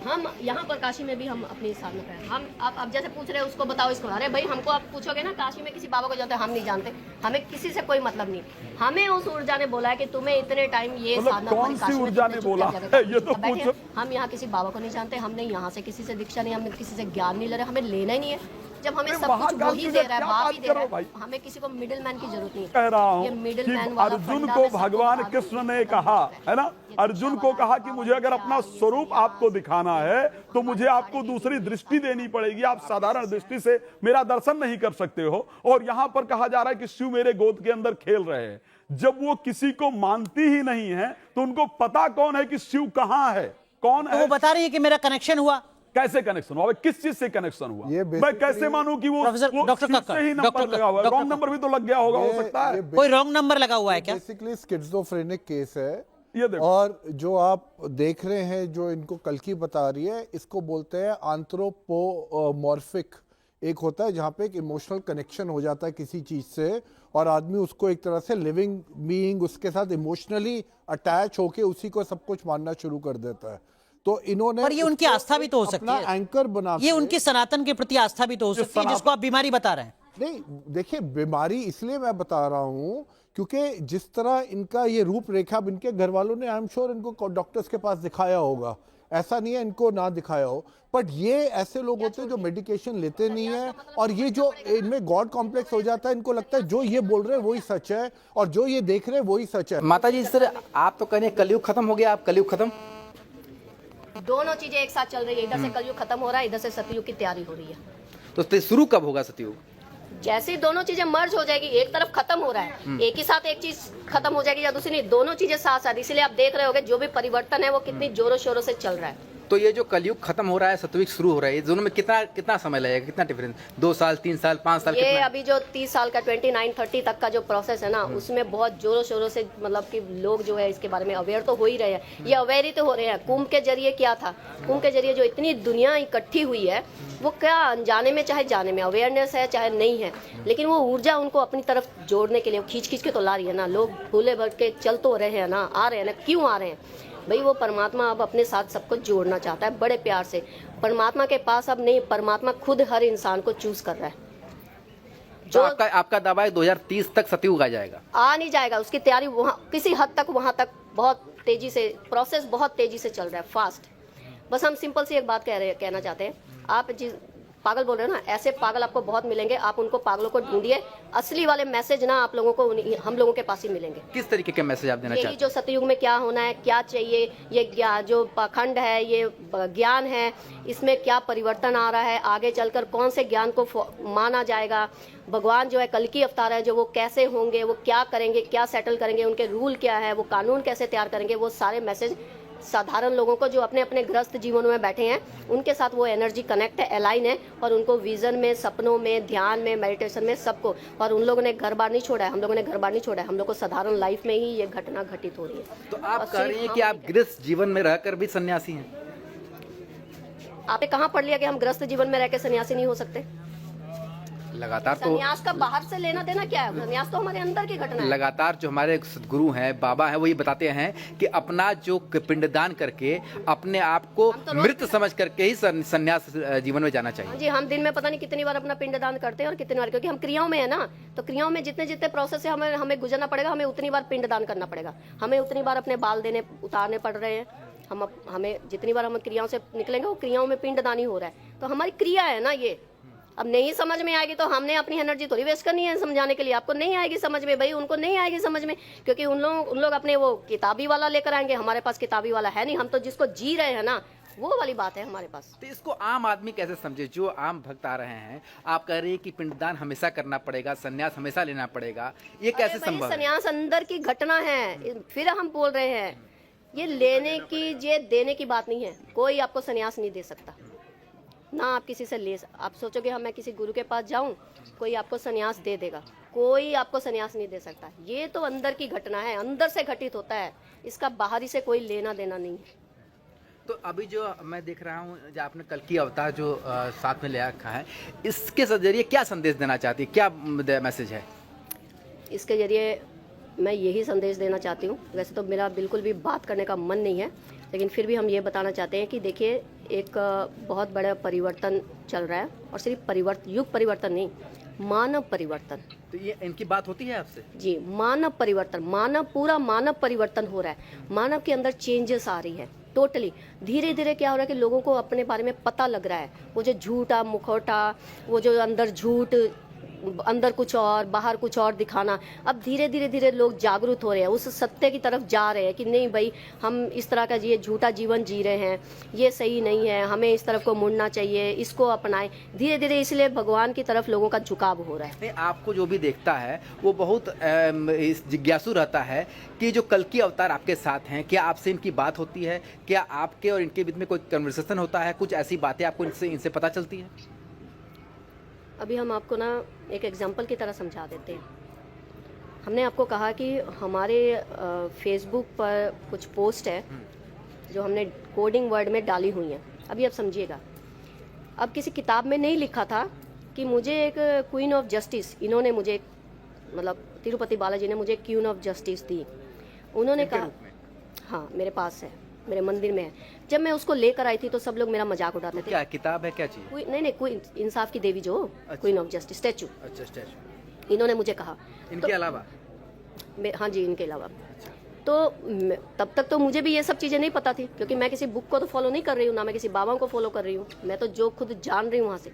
Speaker 2: हम यहाँ पर काशी में भी हम अपनी साधना करें। हम आप जैसे पूछ रहे हैं उसको बताओ इसको, अरे भाई हमको आप पूछोगे ना काशी में किसी बाबा को जानते, हम नहीं जानते, हमें किसी से कोई मतलब नहीं। हमें उस ऊर्जा ने बोला है कि तुम्हें इतने टाइम ये
Speaker 4: मतलब
Speaker 2: साधना
Speaker 4: कौन
Speaker 2: तुम्हारी
Speaker 4: सी
Speaker 2: काशी में
Speaker 4: ऊर्जा
Speaker 2: तुमने
Speaker 4: ने
Speaker 2: चुपचाप
Speaker 4: बोला
Speaker 2: जगह
Speaker 4: है? ये तो
Speaker 2: पर बैठे।
Speaker 4: पूछो।
Speaker 2: हम यहाँ किसी बाबा को नहीं जानते, हमने यहाँ से किसी से दीक्षा नहीं, हमने किसी से ज्ञान नहीं ले रहे, हमें लेना ही नहीं है। जब हमें
Speaker 4: अरे
Speaker 2: सब कुछ
Speaker 4: महाकाल
Speaker 2: वही
Speaker 4: की
Speaker 2: दे रहा है,
Speaker 4: क्या
Speaker 2: बाप
Speaker 4: बात
Speaker 2: ही दे
Speaker 4: करो
Speaker 2: रहा
Speaker 4: भाई?
Speaker 2: है, हमें किसी को मिडिल मैन की जरूरत नहीं है।
Speaker 4: कह रहा
Speaker 2: ये
Speaker 4: हूं
Speaker 2: मिडिल
Speaker 4: कि
Speaker 2: मैन वाला
Speaker 4: अर्जुन
Speaker 2: फंडा
Speaker 4: को
Speaker 2: में सबको
Speaker 4: भगवान
Speaker 2: भाग
Speaker 4: कृष्ण
Speaker 2: देते
Speaker 4: ने
Speaker 2: हैं।
Speaker 4: कहा है ना, अर्जुन को कहा कि मुझे अगर अपना स्वरूप आपको दिखाना है तो मुझे आपको दूसरी दृष्टि देनी पड़ेगी, आप साधारण दृष्टि से मेरा दर्शन नहीं कर सकते हो। और यहां पर कहा जा रहा है कि शिव मेरे गोद के अंदर खेल रहे हैं। जब वो किसी को मानती ही नहीं है तो उनको पता कौन है कि शिव कहां है, कौन
Speaker 1: तो
Speaker 4: है?
Speaker 1: वो बता रही है कि मेरा कनेक्शन हुआ।
Speaker 4: कैसे कनेक्शन हुआ? किस चीज से कनेक्शन हुआ?
Speaker 6: ये
Speaker 4: मैं
Speaker 6: basically-
Speaker 4: कैसे मानूं कि वो
Speaker 1: प्रोफेसर डॉक्टर
Speaker 4: शिव
Speaker 1: कक्कड़,
Speaker 4: से ही
Speaker 1: डॉक्टर
Speaker 4: नंबर लगा हुआ है?
Speaker 1: डॉक्टर
Speaker 4: रॉन्ग नंबर भी तो लग गया होगा, हो सकता है।
Speaker 1: कोई रॉन्ग नंबर लगा हुआ है क्या?
Speaker 6: बेसिकली स्किज़ोफ्रेनिक केस है।
Speaker 4: ये देखो।
Speaker 6: और जो आप देख रहे हैं, जो इनको कल्कि बता रही है, इसको बोलते हैं एंथ्रोपोमॉर्फिक। एक होता है जहाँ पे एक इमोशनल कनेक्शन हो जाता है किसी चीज से, और आदमी उसको एक तरह से लिविंग बीइंग उसके साथ इमोशनली अटैच होके उसी को सब कुछ मानना शुरू कर देता है। तो इन्होंने
Speaker 1: पर ये उनकी
Speaker 6: उसको
Speaker 1: आस्था भी तो हो सकती
Speaker 6: अपना
Speaker 1: है,
Speaker 6: एंकर बना
Speaker 1: ये उनकी सनातन के प्रति आस्था भी तो हो सकती है, जिसको आप बीमारी बता रहे हैं।
Speaker 6: नहीं, देखिए बीमारी इसलिए मैं बता रहा हूं क्योंकि जिस तरह इनका ये रूपरेखा, अब इनके घर वालों ने आई एम श्योर इनको डॉक्टर्स के पास दिखाया होगा, ऐसा नहीं है इनको ना दिखाया हो, बट ये ऐसे लोग होते हैं जो मेडिकेशन लेते नहीं है और ये जो इनमें गॉड कॉम्प्लेक्स हो जाता है, इनको लगता है जो ये बोल रहे हैं वही सच है और जो ये देख रहे हैं वही सच है।
Speaker 7: माता जी सर, आप तो कह रहे हैं कलयुग खत्म हो गया, आप कलयुग खत्म?
Speaker 2: दोनों चीजें एक साथ चल रही है, इधर से कलयुग खत्म हो रहा है, इधर से सतयुग की तैयारी हो रही है।
Speaker 7: तो शुरू कब होगा सतयुग?
Speaker 2: जैसे ही दोनों चीजें मर्ज हो जाएगी, एक तरफ खत्म हो रहा है, एक ही साथ एक चीज खत्म हो जाएगी या दूसरी नहीं, दोनों चीजें साथ साथ, इसलिए आप देख रहे होगे जो भी परिवर्तन है वो कितनी जोरों शोरों से चल रहा है।
Speaker 7: तो ये जो कलयुग खत्म हो रहा है, सतयुग शुरू हो रहा है, ये दोनों में कितना समय लगेगा, कितना डिफरेंस? 2 साल, 3 साल, 5 साल?
Speaker 2: ये
Speaker 7: कितना?
Speaker 2: अभी जो 30 साल का 29-30 तक का जो प्रोसेस है ना, उसमें बहुत जोरों शोरों से मतलब कि लोग जो है इसके बारे में अवेयर तो हो ही रहे हैं, ये अवेयर ही तो हो रहे हैं। कुंभ के जरिए क्या था, कुंभ के जरिए जो इतनी दुनिया इकट्ठी हुई है, वो क्या अनजाने में चाहे जाने में अवेयरनेस है चाहे नहीं है, लेकिन वो ऊर्जा उनको अपनी तरफ जोड़ने के लिए खींच खींच के तो ला रही है ना। लोग भूले भट के चल तो रहे हैं ना, आ रहे हैं ना, क्यों आ रहे हैं भाई? वो परमात्मा अब अपने साथ सबको जोड़ना चाहता है बड़े प्यार से। परमात्मा के पास अब नहीं, परमात्मा खुद हर इंसान को चूज कर रहा है।
Speaker 7: जो आपका दावा है 2030 तक सतयुग आ जाएगा?
Speaker 2: आ नहीं जाएगा, उसकी तैयारी वहाँ किसी हद तक, वहाँ तक बहुत तेजी से प्रोसेस बहुत तेजी से चल रहा है, फास्ट। बस हम सिंपल सी एक बात कहना चाहते हैं, आप जिस पागल बोल रहे हो ना, ऐसे पागल आपको बहुत मिलेंगे, आप उनको पागलों को ढूंढिए, असली वाले मैसेज ना आप लोगों को हम लोगों के पास ही मिलेंगे।
Speaker 7: किस तरीके के मैसेज आप देना चाहते हैं?
Speaker 2: जो सतयुग में क्या होना है, क्या चाहिए, ये जो पाखंड है, ये ज्ञान है, इसमें क्या परिवर्तन आ रहा है, आगे चलकर कौन से ज्ञान को माना जाएगा, भगवान जो है कल की अवतार है जो वो कैसे होंगे, वो क्या करेंगे, क्या सेटल करेंगे, उनके रूल क्या है, वो कानून कैसे तैयार करेंगे, वो सारे मैसेज साधारण लोगों को जो अपने अपने गृहस्थ जीवनों में बैठे हैं उनके साथ वो एनर्जी कनेक्ट है, अलाइन है, और उनको विजन में, सपनों में, ध्यान में, मेडिटेशन में, सबको। और उन लोगों ने घर बार नहीं छोड़ा है, हम लोगों ने घर बार नहीं छोड़ा है, हम लोग को साधारण लाइफ में ही ये घटना घटित हो रही है।
Speaker 7: तो आप कह रही हैं कि आप गृहस्थ जीवन में रहकर भी सन्यासी हैं?
Speaker 2: आपने कहाँ पढ़ लिया कि हम गृहस्थ जीवन में रह के सन्यासी नहीं हो सकते?
Speaker 7: लगातार तो
Speaker 2: सन्यास का बाहर से लेना देना क्या है? सन्यास तो हमारे अंदर की घटना है।
Speaker 7: लगातार जो हमारे सदगुरु हैं, बाबा हैं, वो ये बताते हैं कि अपना जो पिंडदान करके अपने आप को मृत समझ करके ही सन्यास जीवन में जाना चाहिए।
Speaker 2: जी, हम दिन में पता नहीं कितनी बार अपना पिंडदान करते हैं और कितनी बार, क्योंकि हम क्रियाओं में है ना, तो क्रियाओं में जितने जितने प्रोसेस है हमें गुजरना पड़ेगा, हमें उतनी बार पिंडदान करना पड़ेगा, हमें उतनी बार अपने बाल उतारने पड़ रहे हैं, हमें जितनी बार हम क्रियाओं से निकलेंगे वो क्रियाओं में पिंडदान ही हो रहा है। तो हमारी क्रिया है ना ये। अब नहीं समझ में आएगी तो हमने अपनी एनर्जी थोड़ी वेस्ट करनी है समझाने के लिए। आपको नहीं आएगी समझ में भाई, उनको नहीं आएगी समझ में, क्योंकि उन लोग अपने वो किताबी वाला लेकर आएंगे, हमारे पास किताबी वाला है नहीं। हम तो जिसको जी रहे हैं ना, वो वाली बात है हमारे पास।
Speaker 7: तो इसको आम आदमी कैसे समझे, जो आम भक्त आ रहे हैं? आप कह रहे हैं कि पिंडदान हमेशा करना पड़ेगा, सन्यास हमेशा लेना पड़ेगा, ये कैसे संभव है?
Speaker 2: सन्यास अंदर की घटना है। फिर हम बोल रहे हैं ये लेने की, ये देने की बात नहीं है। कोई आपको सन्यास नहीं दे सकता ना, आप किसी से ले। आप सोचोगे हम मैं किसी गुरु के पास जाऊं, कोई आपको सन्यास दे देगा? कोई आपको सन्यास नहीं दे सकता। ये तो अंदर की घटना है, अंदर से घटित होता है, इसका बाहरी से कोई लेना देना नहीं है।
Speaker 7: तो अभी जो मैं देख रहा हूँ, जो आपने कल की अवतार जो साथ में ले रखा है, इसके जरिए क्या संदेश देना चाहती है, क्या मैसेज है?
Speaker 2: इसके जरिए मैं यही संदेश देना चाहती हूँ। वैसे तो मेरा बिल्कुल भी बात करने का मन नहीं है, लेकिन फिर भी हम ये बताना चाहते हैं कि देखिए, एक बहुत बड़ा परिवर्तन चल रहा है, और सिर्फ युग परिवर्तन नहीं, मानव परिवर्तन।
Speaker 7: तो ये इनकी बात होती है आपसे?
Speaker 2: जी, मानव परिवर्तन, पूरा मानव परिवर्तन हो रहा है। मानव के अंदर चेंजेस आ रही है टोटली। धीरे धीरे क्या हो रहा है कि लोगों को अपने बारे में पता लग रहा है। वो जो झूठा मुखौटा, वो जो अंदर झूठ, अंदर कुछ और बाहर कुछ और दिखाना, अब धीरे धीरे लोग जागरूक हो रहे हैं, उस सत्य की तरफ जा रहे हैं कि नहीं भाई, हम इस तरह का ये झूठा जीवन जी रहे हैं, ये सही नहीं है, हमें इस तरफ को मुड़ना चाहिए, इसको अपनाएं धीरे धीरे। इसलिए भगवान की तरफ लोगों का झुकाव हो रहा है।
Speaker 7: आपको जो भी देखता है वो बहुत जिज्ञासु रहता है कि जो कल की अवतार आपके साथ हैं, क्या आपसे इनकी बात होती है? क्या आपके और इनके बीच में कोई कन्वर्सेशन होता है? कुछ ऐसी बातें आपको इनसे पता चलती हैं?
Speaker 2: अभी हम आपको ना एक एग्जाम्पल की तरह समझा देते हैं। हमने आपको कहा कि हमारे फेसबुक पर कुछ पोस्ट है जो हमने कोडिंग वर्ड में डाली हुई हैं। अभी आप समझिएगा, अब किसी किताब में नहीं लिखा था कि मुझे एक क्वीन ऑफ जस्टिस, इन्होंने मुझे मतलब तिरुपति बालाजी ने मुझे क्वीन ऑफ जस्टिस दी। उन्होंने कहा, हाँ मेरे पास है, मेरे मंदिर में है। जब मैं उसको लेकर आई थी तो सब लोग मेरा मजाक उड़ाते थे।
Speaker 7: क्या किताब है, क्या चीज?
Speaker 2: नहीं, क्वीन, इंसाफ की देवी जो क्वीन ऑफ जस्टिस स्टैचू।
Speaker 7: अच्छा, स्टैचू।
Speaker 2: इन्होंने मुझे कहा,
Speaker 7: इनके अलावा?
Speaker 2: हाँ जी, इनके अलावा। तो तब तक तो मुझे भी ये सब चीज़ें नहीं पता थी, क्योंकि मैं किसी बुक को तो फॉलो नहीं कर रही हूँ, ना मैं किसी बाबा को फॉलो कर रही हूँ, मैं तो जो खुद जान रही हूँ वहाँ से।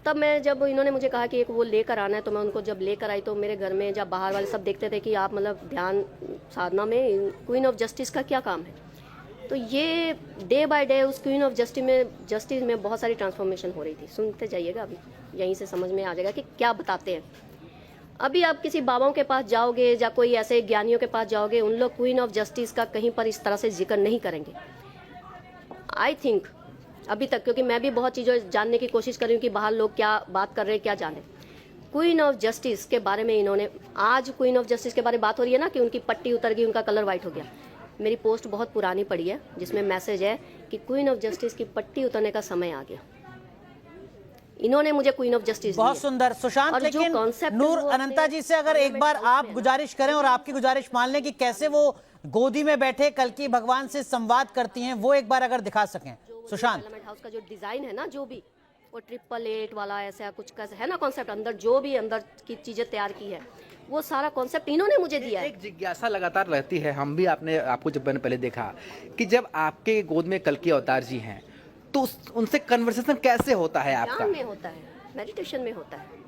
Speaker 2: तब मैं जब इन्होंने मुझे कहा कि एक वो लेकर आना है, तो मैं उनको जब लेकर आई तो मेरे घर में जब बाहर वाले सब देखते थे कि आप मतलब ध्यान साधना में क्वीन ऑफ जस्टिस का क्या काम है, तो ये डे बाय डे उस क्वीन ऑफ जस्टिस में बहुत सारी ट्रांसफॉर्मेशन हो रही थी। सुनते जाइएगा, अभी यहीं से समझ में आ जाएगा कि क्या बताते हैं। अभी आप किसी बाबाओं के पास जाओगे या कोई ऐसे ज्ञानियों के पास जाओगे, उन लोग क्वीन ऑफ जस्टिस का कहीं पर इस तरह से जिक्र नहीं करेंगे आई थिंक अभी तक, क्योंकि मैं भी बहुत चीज़ें जानने की कोशिश कर रही हूँ कि बाहर लोग क्या बात कर रहे हैं, क्या जाने। क्वीन ऑफ जस्टिस के बारे में इन्होंने, आज क्वीन ऑफ जस्टिस के बारे में बात हो रही है ना कि उनकी पट्टी उतर गई, उनका कलर वाइट हो गया। मेरी पोस्ट बहुत पुरानी पड़ी है जिसमें मैसेज है कि क्वीन ऑफ जस्टिस की पट्टी उतरने का समय आ गया। इन्होंने मुझे क्वीन ऑफ जस्टिस
Speaker 1: बहुत सुंदर सुशांत। लेकिन नूर अनंता जी से अगर एक बार आप गुजारिश करें और आपकी गुजारिश मान लें कि कैसे वो गोदी में बैठे कल्कि भगवान से संवाद करती हैं, वो एक बार अगर दिखा सकें सुशांत।
Speaker 2: पार्लियामेंट हाउस का जो डिजाइन है ना, जो भी वो 888 वाला ऐसा कुछ कैसे है ना कॉन्सेप्ट, अंदर जो भी अंदर की चीजें तैयार की है वो सारा कॉन्सेप्ट इन्होंने मुझे दिया है।
Speaker 7: एक जिज्ञासा लगातार रहती है, हम भी आपको जब मैंने पहले देखा कि जब आपके गोद में कल्कि अवतार जी हैं तो उनसे कन्वर्सेशन कैसे होता है आपका?
Speaker 2: ध्यान में होता है, मेडिटेशन में होता है,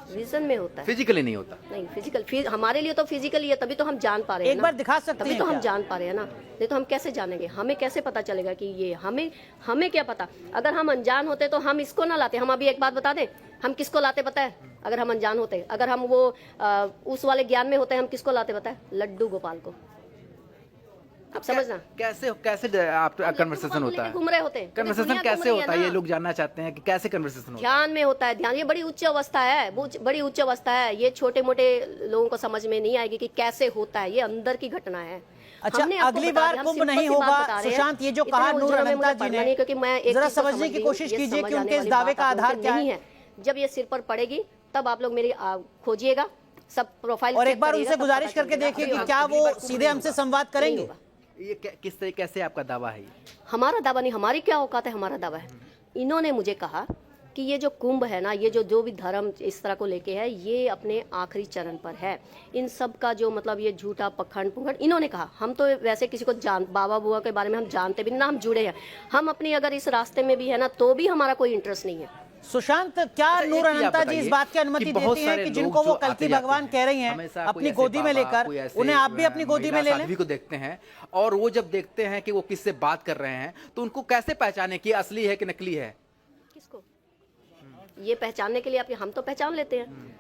Speaker 2: विजन में होता है,
Speaker 7: फिजिकली नहीं होता।
Speaker 2: नहीं फिजिकल हमारे लिए तो फिजिकली है, तभी तो हम जान पा रहे हैं
Speaker 1: एक
Speaker 2: ना।
Speaker 1: बार दिखा सकते
Speaker 2: तभी
Speaker 1: हैं
Speaker 2: तो हम
Speaker 1: क्या?
Speaker 2: जान पा रहे हैं ना, नहीं तो हम कैसे जानेंगे? हमें कैसे पता चलेगा कि ये हमें क्या पता? अगर हम अनजान होते तो हम इसको ना लाते। हम अभी एक बात बता दें, हम किसको लाते पता है? अगर हम अनजान होते, अगर हम वो उस वाले ज्ञान में होते, हम किसको लाते पता है? लड्डू गोपाल को। आप समझना
Speaker 7: कैसे आप कन्वर्सेशन होता है?
Speaker 2: घूम रहे होते हैं,
Speaker 7: कन्वर्सेशन कैसे होता है? ये लोग जानना चाहते हैं कि कैसे कन्वर्सेशन होता है।
Speaker 2: ध्यान में होता है। ध्यान ये बड़ी उच्च अवस्था है, बड़ी उच्च अवस्था है। ये छोटे मोटे लोगों को समझ में नहीं आएगी कि कैसे होता है, ये अंदर की घटना है।
Speaker 1: अच्छा, अगली बार कुंभ नहीं होगा सुशांत, ये जो कहा नूर अनंता जी ने,
Speaker 2: क्योंकि मैं एक
Speaker 1: जरा
Speaker 2: चीज़ को
Speaker 1: समझने की
Speaker 2: समझ
Speaker 1: कोशिश
Speaker 2: रही हूँ,
Speaker 1: कीजिए
Speaker 2: ये
Speaker 1: कि उनके इस
Speaker 2: समझ
Speaker 1: दावे
Speaker 2: आने
Speaker 1: का
Speaker 2: वाली
Speaker 1: आधार
Speaker 2: बात
Speaker 1: क्या
Speaker 2: नहीं
Speaker 1: है।
Speaker 2: जब ये सिर पर पड़ेगी तब आप लोग मेरी खोजिएगा, सब प्रोफाइल
Speaker 1: और एक बार उनसे गुजारिश करके देखिए कि क्या वो सीधे हमसे संवाद करेंगे।
Speaker 7: ये किस तरीके से आपका दावा है?
Speaker 2: हमारा दावा नहीं, हमारी क्या औकात है, हमारा दावा है। इन्होंने मुझे कहा कि ये जो कुंभ है ना, ये जो भी धर्म इस तरह को लेके है, ये अपने आखिरी चरण पर है। इन सब का जो मतलब ये झूठा पखंड पुखंड, इन्होंने कहा हम तो वैसे किसी को बाबा बुआ के बारे में हम जानते भी नहीं ना, हम जुड़े हैं। हम अपनी अगर इस रास्ते में भी है ना तो भी हमारा कोई इंटरेस्ट नहीं है।
Speaker 1: सुशांत, क्या नूर अनंता जी इस बात की अनुमति देती हैं कि जिनको वो कल्कि भगवान कह रही हैं अपनी गोदी में लेकर, उन्हें आप भी अपनी गोदी में ले लें?
Speaker 7: को देखते हैं और वो जब देखते हैं कि वो किससे बात कर रहे हैं तो उनको कैसे पहचाने कि असली है कि नकली है?
Speaker 2: किसको ये पहचानने के लिए हम तो पहचान लेते हैं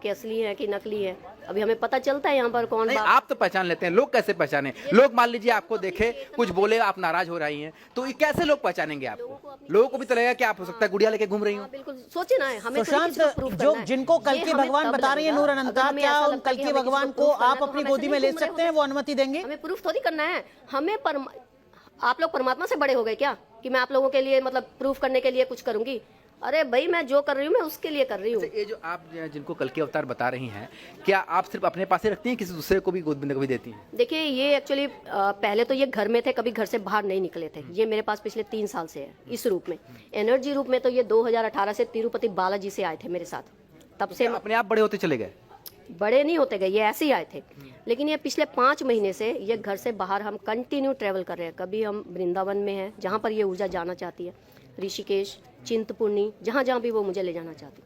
Speaker 2: कि असली है कि नकली है। अभी हमें पता चलता है यहाँ पर कौन
Speaker 7: नहीं, आप तो पहचान लेते हैं, लोग कैसे पहचाने? लोग मान लीजिए आपको देखे, कुछ बोले, आप नाराज हो रही हैं, तो ये कैसे लोग पहचानेंगे आपको? लोगों को भी तो लगेगा कि आप हो सकता है गुड़िया लेके घूम रही हो।
Speaker 2: बिल्कुल सोचे ना, हमें
Speaker 1: सुशांत, जो जिनको कल्कि भगवान बता रही है नूर अनंता, क्या उन कल्कि भगवान को आप अपनी गोदी में ले सकते हैं? वो अनुमति देंगे?
Speaker 2: हमें प्रूफ थोड़ी करना है, हमें आप लोग परमात्मा से बड़े हो गए क्या कि मैं आप लोगों के लिए मतलब प्रूफ करने के लिए कुछ करूंगी? अरे भाई, मैं जो कर रही हूँ मैं उसके लिए कर रही हूँ।
Speaker 7: ये जो आप जिनको कल्कि अवतार बता रही हैं, क्या आप सिर्फ अपने पास ही रखती हैं, किसी दूसरे को भी गोद में कभी देती हैं?
Speaker 2: देखिए, ये एक्चुअली पहले तो ये घर में थे, कभी घर से बाहर नहीं निकले थे। ये मेरे पास पिछले 3 साल से है इस रूप में, एनर्जी रूप में। तो ये 2018 से तिरुपति बालाजी से आए थे मेरे साथ, तब से
Speaker 7: अपने आप बड़े होते चले गए?
Speaker 2: बड़े नहीं होते गए, ये ऐसे ही आए थे। लेकिन ये पिछले 5 महीने से ये घर से बाहर हम कंटिन्यू ट्रेवल कर रहे हैं। कभी हम वृंदावन में हैं जहाँ पर ये ऊर्जा जाना चाहती है, ऋषिकेश, चिंतपूर्णी, जहाँ जहाँ भी वो मुझे ले जाना चाहती।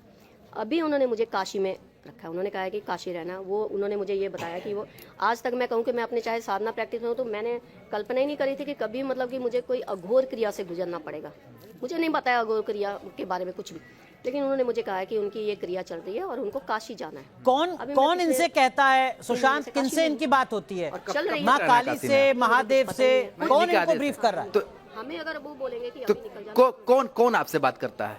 Speaker 2: अभी उन्होंने मुझे काशी में रखा है, उन्होंने कहा है कि काशी रहना। वो उन्होंने मुझे ये बताया कि वो आज तक मैं कहूँ कि मैं अपने चाहे साधना प्रैक्टिस हूँ तो मैंने कल्पना ही नहीं करी थी कि कभी मतलब कि मुझे कोई अघोर क्रिया से गुजरना पड़ेगा। मुझे नहीं बताया अघोर क्रिया के बारे में कुछ भी, लेकिन उन्होंने मुझे कहा है कि उनकी ये क्रिया चल रही है और उनको काशी जाना है।
Speaker 1: कौन इनसे कहता है सुशांत? किनसे इनकी बात होती है? माँ काली से, महादेव से? कौन इनको ब्रीफ कर रहा है?
Speaker 7: तो
Speaker 2: हमें अगर वो बोलेंगे कि
Speaker 7: तो
Speaker 2: अभी निकल जाना,
Speaker 7: कौन आपसे बात करता है?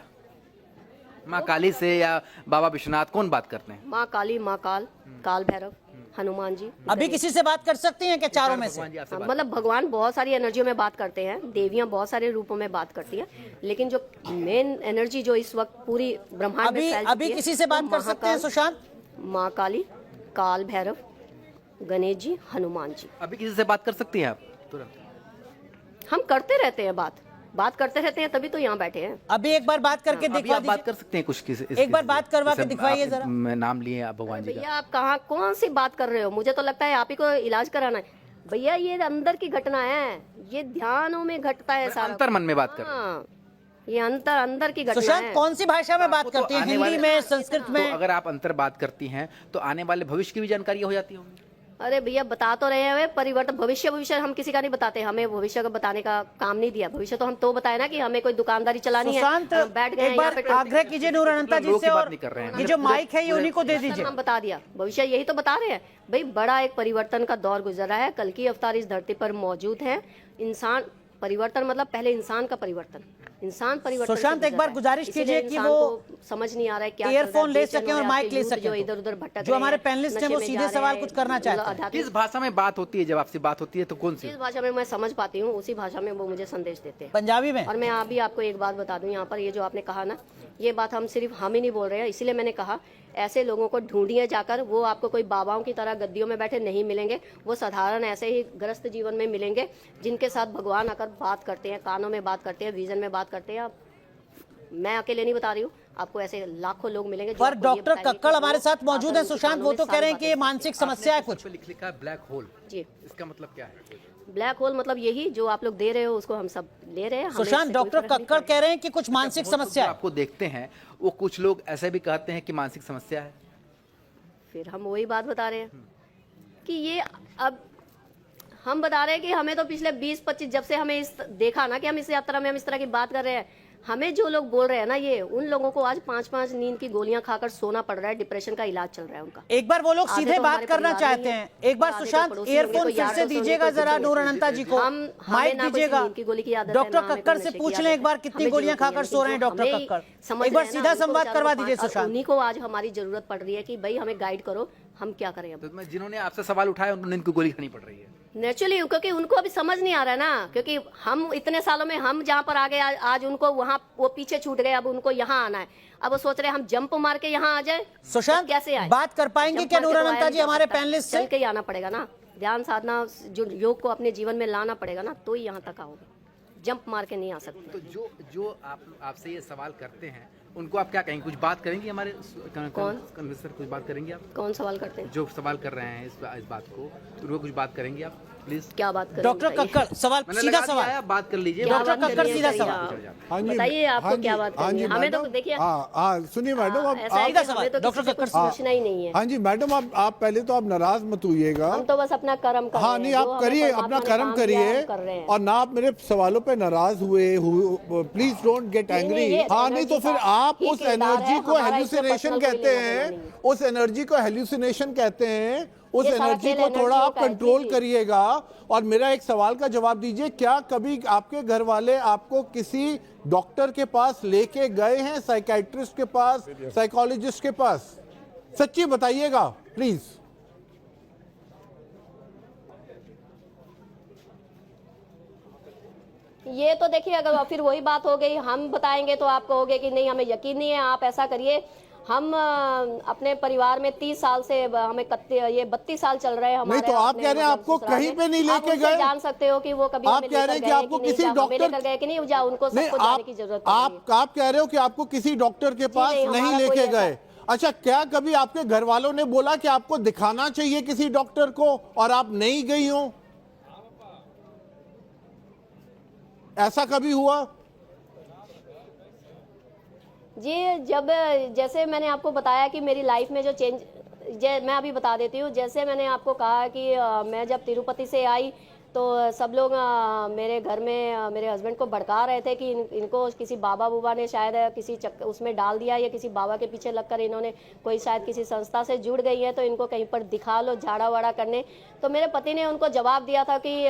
Speaker 7: माँ काली से या बाबा विश्वनाथ, कौन बात करते हैं?
Speaker 2: माँ काली, माँ काल भैरव, हनुमान जी।
Speaker 1: अभी किसी से बात कर सकती हैं क्या चारों में से?
Speaker 2: मतलब भगवान बहुत सारी एनर्जियों में बात करते हैं, देवियां बहुत सारे रूपों में बात करती हैं, लेकिन जो मेन एनर्जी जो इस वक्त पूरी ब्रह्मांड में फैल
Speaker 1: अभी किसी से बात कर सकते हैं सुशांत?
Speaker 2: माँ काली, काल भैरव, गणेश जी, हनुमान जी।
Speaker 7: अभी किसी से बात कर सकती हैं आप तुरंत?
Speaker 2: हम करते रहते हैं, बात करते रहते हैं, तभी तो यहाँ बैठे हैं।
Speaker 1: अभी एक बार बात करके दिखवा
Speaker 7: आप बात
Speaker 1: दीजिए।
Speaker 7: कर सकते हैं कुछ किसी?
Speaker 1: एक बार बात करवा के दिखवाइए जरा।
Speaker 7: मैं नाम लिए आप भगवान जी का।
Speaker 2: भैया, आप कहाँ कौन सी बात कर रहे हो? मुझे तो लगता है आप ही को इलाज कराना है। भैया ये अंदर की घटना है, ये ध्यानों में घटता है सारा।
Speaker 7: अंतर मन में बात कर रहे हैं।
Speaker 2: हाँ, ये अंदर की घटना
Speaker 1: सुशांत
Speaker 2: है।
Speaker 1: कौन सी भाषा में बात
Speaker 7: तो
Speaker 1: करती है,
Speaker 7: आने
Speaker 1: हिंदी
Speaker 7: वाले-
Speaker 1: में, संस्कृत
Speaker 7: तो
Speaker 1: में?
Speaker 7: अगर आप अंतर बात करती हैं तो आने वाले भविष्य की भी जानकारी हो जाती होगी।
Speaker 2: अरे भैया बता तो रहे हैं परिवर्तन, भविष्य हम किसी का नहीं बताते, हमें भविष्य का बताने का काम नहीं दिया। भविष्य तो हम तो बताए ना कि हमें कोई दुकानदारी चलानी है,
Speaker 1: सुशांत
Speaker 2: हम बैठ गए
Speaker 1: एक बार
Speaker 2: यहाँ पे
Speaker 1: आग्रह कीजिए नूर अनंता जी
Speaker 7: लोगों
Speaker 1: से,
Speaker 7: की बात
Speaker 1: और
Speaker 7: नहीं कर रहे हैं।
Speaker 1: ये जो माइक है ये उन्हीं को दे दीजिए।
Speaker 2: हम बता दिया, भविष्य यही तो बता रहे हैं भाई। बड़ा एक परिवर्तन का दौर गुजर रहा है, कल की अवतार इस धरती पर मौजूद है। इंसान परिवर्तन मतलब पहले इंसान का परिवर्तन, इंसान परिवर्तन।
Speaker 1: सुशांत, एक बार गुजारिश कीजिए कि वो
Speaker 2: समझ नहीं आ रहा है क्या
Speaker 1: ईयरफोन ले सकें और माइक ले सकें,
Speaker 2: जो इधर उधर भटक
Speaker 1: जो हमारे पैनलिस्ट हैं वो सीधे सवाल कुछ करना चाहते हैं।
Speaker 7: किस भाषा में बात होती है, जब आपसे बात होती है तो कौन सी?
Speaker 2: जिस भाषा में मैं समझ पाती हूँ उसी भाषा में वो मुझे संदेश देते हैं,
Speaker 1: पंजाबी में।
Speaker 2: और मैं अभी आपको एक बात बता दूं, यहाँ पर ये जो आपने कहा ना, ये बात हम सिर्फ हम ही नहीं बोल रहे हैं। इसीलिए मैंने कहा ऐसे लोगों को ढूंढिए जाकर, वो आपको कोई बाबाओं की तरह गद्दियों में बैठे नहीं मिलेंगे, वो साधारण ऐसे ही ग्रस्त जीवन में मिलेंगे, जिनके साथ भगवान आकर बात करते हैं, कानों में बात करते हैं, विजन में बात करते हैं। मैं अकेले नहीं बता रही हूँ, आपको ऐसे लाखों लोग मिलेंगे।
Speaker 1: पर डॉक्टर कक्कड़ हमारे साथ मौजूद है सुशांत, वो तो कह रहे हैं कि ये मानसिक समस्या है कुछ।
Speaker 7: लिख लिखा है ब्लैक होल,
Speaker 2: जी,
Speaker 7: इसका मतलब क्या है?
Speaker 2: ब्लैक होल मतलब यही जो आप लोग दे रहे हो उसको हम सब ले रहे हैं। हमें
Speaker 1: सुशांत,
Speaker 2: इससे कोई
Speaker 1: डॉक्टर
Speaker 2: फर्क नहीं
Speaker 1: कक्कड़ कह रहे हैं कि कुछ मानसिक समस्या है।
Speaker 7: आपको देखते हैं वो कुछ लोग ऐसे भी कहते हैं कि मानसिक समस्या है।
Speaker 2: फिर हम वही बात बता रहे हैं कि ये अब हम बता रहे हैं कि हमें तो पिछले 20-25 जब से हमें इस देखा ना कि हम इस यात्रा में हम इस तरह की बात कर रहे हैं, हमें जो लोग बोल रहे हैं ना, ये उन लोगों को आज 5-5 नींद की गोलियां खाकर सोना पड़ रहा है, डिप्रेशन का इलाज चल रहा है उनका।
Speaker 1: एक बार वो लोग
Speaker 2: आधे
Speaker 1: सीधे
Speaker 2: तो
Speaker 1: बात
Speaker 2: हमारे
Speaker 1: करना
Speaker 2: परिवार
Speaker 1: चाहते
Speaker 2: में
Speaker 1: हैं।
Speaker 2: ही,
Speaker 1: एक बार
Speaker 2: आधे तो
Speaker 1: सुशांत
Speaker 2: पड़ोसी होंगे,
Speaker 1: ईयरफोन
Speaker 2: कोई
Speaker 1: फिर
Speaker 2: यार
Speaker 1: से
Speaker 2: दोस्त होंगे,
Speaker 1: दीजिएगा
Speaker 2: कोई
Speaker 1: जरा
Speaker 2: कुछ
Speaker 1: नूर
Speaker 2: होंगे।
Speaker 1: अनंता जी को,
Speaker 2: हमें ना
Speaker 1: माइक
Speaker 2: कोई
Speaker 1: दीजिएगा।
Speaker 2: नींद की गोली की आदत है, ना
Speaker 1: डॉक्टर
Speaker 2: हमें
Speaker 1: कक्कड़
Speaker 2: कोई
Speaker 1: से
Speaker 2: नशे की
Speaker 1: पूछ
Speaker 2: आदत
Speaker 1: लें एक
Speaker 2: है।
Speaker 1: बार कितनी
Speaker 2: हमें
Speaker 1: गोलियां
Speaker 2: जो
Speaker 1: खाकर सो रहे हैं डॉक्टर
Speaker 2: हमें
Speaker 1: कक्कड़।
Speaker 2: समझ
Speaker 1: एक बार
Speaker 2: रहे हैं ना,
Speaker 1: सीधा
Speaker 2: उनको
Speaker 1: संवाद
Speaker 2: बेचारों
Speaker 1: करवा
Speaker 2: को
Speaker 1: दीजिए
Speaker 2: और
Speaker 1: सुशांत।
Speaker 2: उन्हीं को आज हमारी जरूरत पड़ रही है कि भाई हमें गाइड करो, हम क्या करें अब।
Speaker 7: तो मैं जिन्होंने आपसे सवाल उठाया उन्होंने इनको गोली खानी पड़ रही है।
Speaker 2: नेचुरली, क्योंकि उनको अभी समझ नहीं आ रहा है ना, क्योंकि हम इतने सालों में हम जहाँ पर आ गए, आज उनको वहाँ वो पीछे छूट गए, अब उनको यहाँ आना है। अब वो सोच रहे हैं हम जंप मार के यहाँ आ जाए।
Speaker 1: सुशांत,
Speaker 2: तो कैसे आए?
Speaker 1: बात कर पाएंगे
Speaker 2: जंप
Speaker 1: क्या
Speaker 2: मार के
Speaker 1: नूर
Speaker 2: तो आया
Speaker 1: अनंता
Speaker 2: नहीं
Speaker 1: जी
Speaker 2: जा
Speaker 1: हमारे
Speaker 2: सकता।
Speaker 1: पैनलिस्ट से?
Speaker 2: चल के ही आना पड़ेगा ना, ध्यान साधना, जो योग को अपने जीवन में लाना पड़ेगा ना, तो ही यहाँ तक आओगे, जंप मार के नहीं आ सकते।
Speaker 7: तो जो आपसे ये सवाल करते हैं उनको आप क्या कहेंगे? कुछ बात करेंगे हमारे कन्वेंसर, कुछ बात करेंगे आप?
Speaker 2: कौन सवाल करते हैं?
Speaker 7: जो सवाल कर रहे हैं इस बात को, तो उनको कुछ बात करेंगे आप प्लीज?
Speaker 2: क्या बात करें?
Speaker 1: डॉक्टर कक्कड़ सवाल,
Speaker 7: मैंने
Speaker 1: सीधा
Speaker 7: लगा दिया
Speaker 1: सवाल।
Speaker 7: है, आप बात कर लीजिए।
Speaker 2: क्या
Speaker 1: डॉक्टर
Speaker 2: बात
Speaker 1: कक्कड़
Speaker 2: करिए,
Speaker 1: सीधा
Speaker 2: करिए,
Speaker 1: सवाल।
Speaker 2: हाँ। बताइए आपको क्या बात करनी है? हमें तो देखिए,
Speaker 6: हाँ सुनिए मैडम, अब
Speaker 2: ऐसा है कि
Speaker 1: सीधा सवाल,
Speaker 2: हमें तो
Speaker 1: डॉक्टर
Speaker 2: किसी से
Speaker 1: कक्कड़
Speaker 2: कुछ पूछना ही नहीं है।
Speaker 6: हाँ जी मैडम, आप पहले तो आप नाराज मत होइएगा।
Speaker 2: हम तो बस अपना कर्म कर रहे
Speaker 6: हाँ
Speaker 2: हैं,
Speaker 6: नहीं,
Speaker 2: जो
Speaker 6: आप
Speaker 2: हमें
Speaker 6: करिए,
Speaker 2: परमात्मा
Speaker 6: अपना
Speaker 2: ने
Speaker 6: कर्म
Speaker 2: काम दिया,
Speaker 6: करिए,
Speaker 2: हम कर रहे हैं।
Speaker 6: और ना आप मेरे सवालों पे नाराज हुए, प्लीज डोंट गेट
Speaker 2: नहीं,
Speaker 6: एंग्री।
Speaker 2: ये
Speaker 6: हाँ नहीं तो
Speaker 2: एनर्जी
Speaker 6: फिर
Speaker 2: का
Speaker 6: आप
Speaker 2: ही
Speaker 6: उस
Speaker 2: किरदार
Speaker 6: एनर्जी
Speaker 2: है,
Speaker 6: को
Speaker 2: हमारा इसमें
Speaker 6: हेल्यूसिनेशन
Speaker 2: पर्सनल कोई
Speaker 6: कहते
Speaker 2: लेना देना
Speaker 6: हैं,
Speaker 2: नहीं है।
Speaker 6: उस एनर्जी को हेल्यूसिनेशन कहते हैं। उस
Speaker 2: ये सारा
Speaker 6: एनर्जी
Speaker 2: खेल
Speaker 6: को थोड़ा
Speaker 2: एनर्जियों
Speaker 6: आप
Speaker 2: का है,
Speaker 6: कंट्रोल
Speaker 2: जी।
Speaker 6: करिएगा। और मेरा एक सवाल का जवाब दीजिए, क्या कभी आपके घर वाले आपको किसी डॉक्टर के पास लेके गए हैं, साइकाइट्रिस्ट के पास, साइकोलॉजिस्ट के पास? सच्ची बताइएगा प्लीज।
Speaker 2: ये तो देखिए, अगर फिर वही बात हो गई, हम बताएंगे तो आप कहोगे कि नहीं हमें यकीन नहीं है। आप ऐसा करिए, हम अपने परिवार में 30 साल से हमें ये 32 साल चल रहे हैं हमारे।
Speaker 6: नहीं तो आप
Speaker 2: अपने
Speaker 6: कह रहे हैं
Speaker 2: मतलब
Speaker 6: आपको
Speaker 2: ससुराल
Speaker 6: कहीं
Speaker 2: में।
Speaker 6: पे नहीं
Speaker 2: आप
Speaker 6: लेके
Speaker 2: उनसे
Speaker 6: गए?
Speaker 2: जान सकते हो कि वो कभी
Speaker 6: आप
Speaker 2: हमें
Speaker 6: कह रहे हैं
Speaker 2: लेकर
Speaker 6: कि
Speaker 2: गए
Speaker 6: आपको
Speaker 2: कि नहीं,
Speaker 6: किसी
Speaker 2: या हमें
Speaker 6: डॉक्टर
Speaker 2: लेकर गए कि नहीं, जा उनको
Speaker 6: नहीं,
Speaker 2: सबको जाने की जरूरत पड़ रही है।
Speaker 6: आप कह रहे हो कि आपको किसी डॉक्टर के पास
Speaker 2: नहीं,
Speaker 6: नहीं
Speaker 2: हमारा
Speaker 6: लेके
Speaker 2: कोई
Speaker 6: गए। अच्छा, क्या कभी आपके घर वालों ने बोला कि आपको दिखाना चाहिए किसी डॉक्टर को और आप नहीं गई हो? ऐसा कभी हुआ?
Speaker 2: जी, जब जैसे मैंने आपको बताया कि मेरी लाइफ में जो चेंज, मैं अभी बता देती हूँ। जैसे मैंने आपको कहा कि मैं जब तिरुपति से आई तो सब लोग मेरे घर में मेरे हस्बैंड को भड़का रहे थे कि इनको किसी बाबा बूबा ने शायद किसी उसमें डाल दिया, या किसी बाबा के पीछे लगकर इन्होंने कोई शायद किसी संस्था से जुड़ गई है, तो इनको कहीं पर दिखा लो झाड़ा वाड़ा करने। तो मेरे पति ने उनको जवाब दिया था कि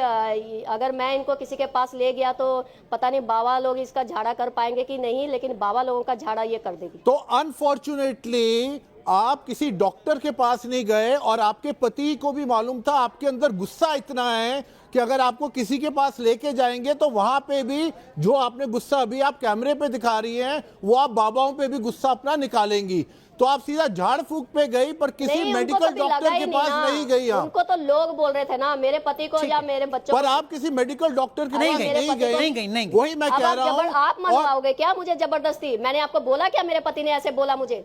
Speaker 2: अगर मैं इनको किसी के पास ले गया तो पता नहीं बाबा लोग इसका झाड़ा कर पाएंगे कि नहीं, लेकिन बाबा लोगों का झाड़ा ये कर देगी।
Speaker 6: तो अनफॉर्चुनेटली आप किसी डॉक्टर के पास नहीं गए, और आपके पति को भी मालूम था आपके अंदर गुस्सा इतना है कि अगर आपको किसी के पास लेके जाएंगे तो वहां पे भी जो आपने गुस्सा अभी आप कैमरे पे दिखा रही हैं, वो आप बाबाओं पे भी गुस्सा अपना निकालेंगी। तो आप सीधा झाड़ फूक पे गई, पर किसी
Speaker 2: नहीं, उनको
Speaker 6: मेडिकल
Speaker 2: कभी
Speaker 6: डॉक्टर
Speaker 2: लगा
Speaker 6: के
Speaker 2: ही
Speaker 6: पास
Speaker 2: ना।
Speaker 6: नहीं गई आप।
Speaker 2: उनको तो लोग बोल रहे थे ना, मेरे पति को या मेरे बच्चों
Speaker 6: पर
Speaker 2: को।
Speaker 6: आप किसी मेडिकल डॉक्टर के
Speaker 2: अरे
Speaker 6: पास
Speaker 2: मेरे
Speaker 6: नहीं
Speaker 2: पति को-
Speaker 6: गई।
Speaker 1: नहीं गई।
Speaker 6: वही मैं
Speaker 2: अब
Speaker 6: कह
Speaker 2: आप
Speaker 6: रहा हूँ।
Speaker 2: आप मनवाओगे क्या मुझे जबरदस्ती? मैंने आपको बोला क्या मेरे पति ने ऐसे बोला मुझे?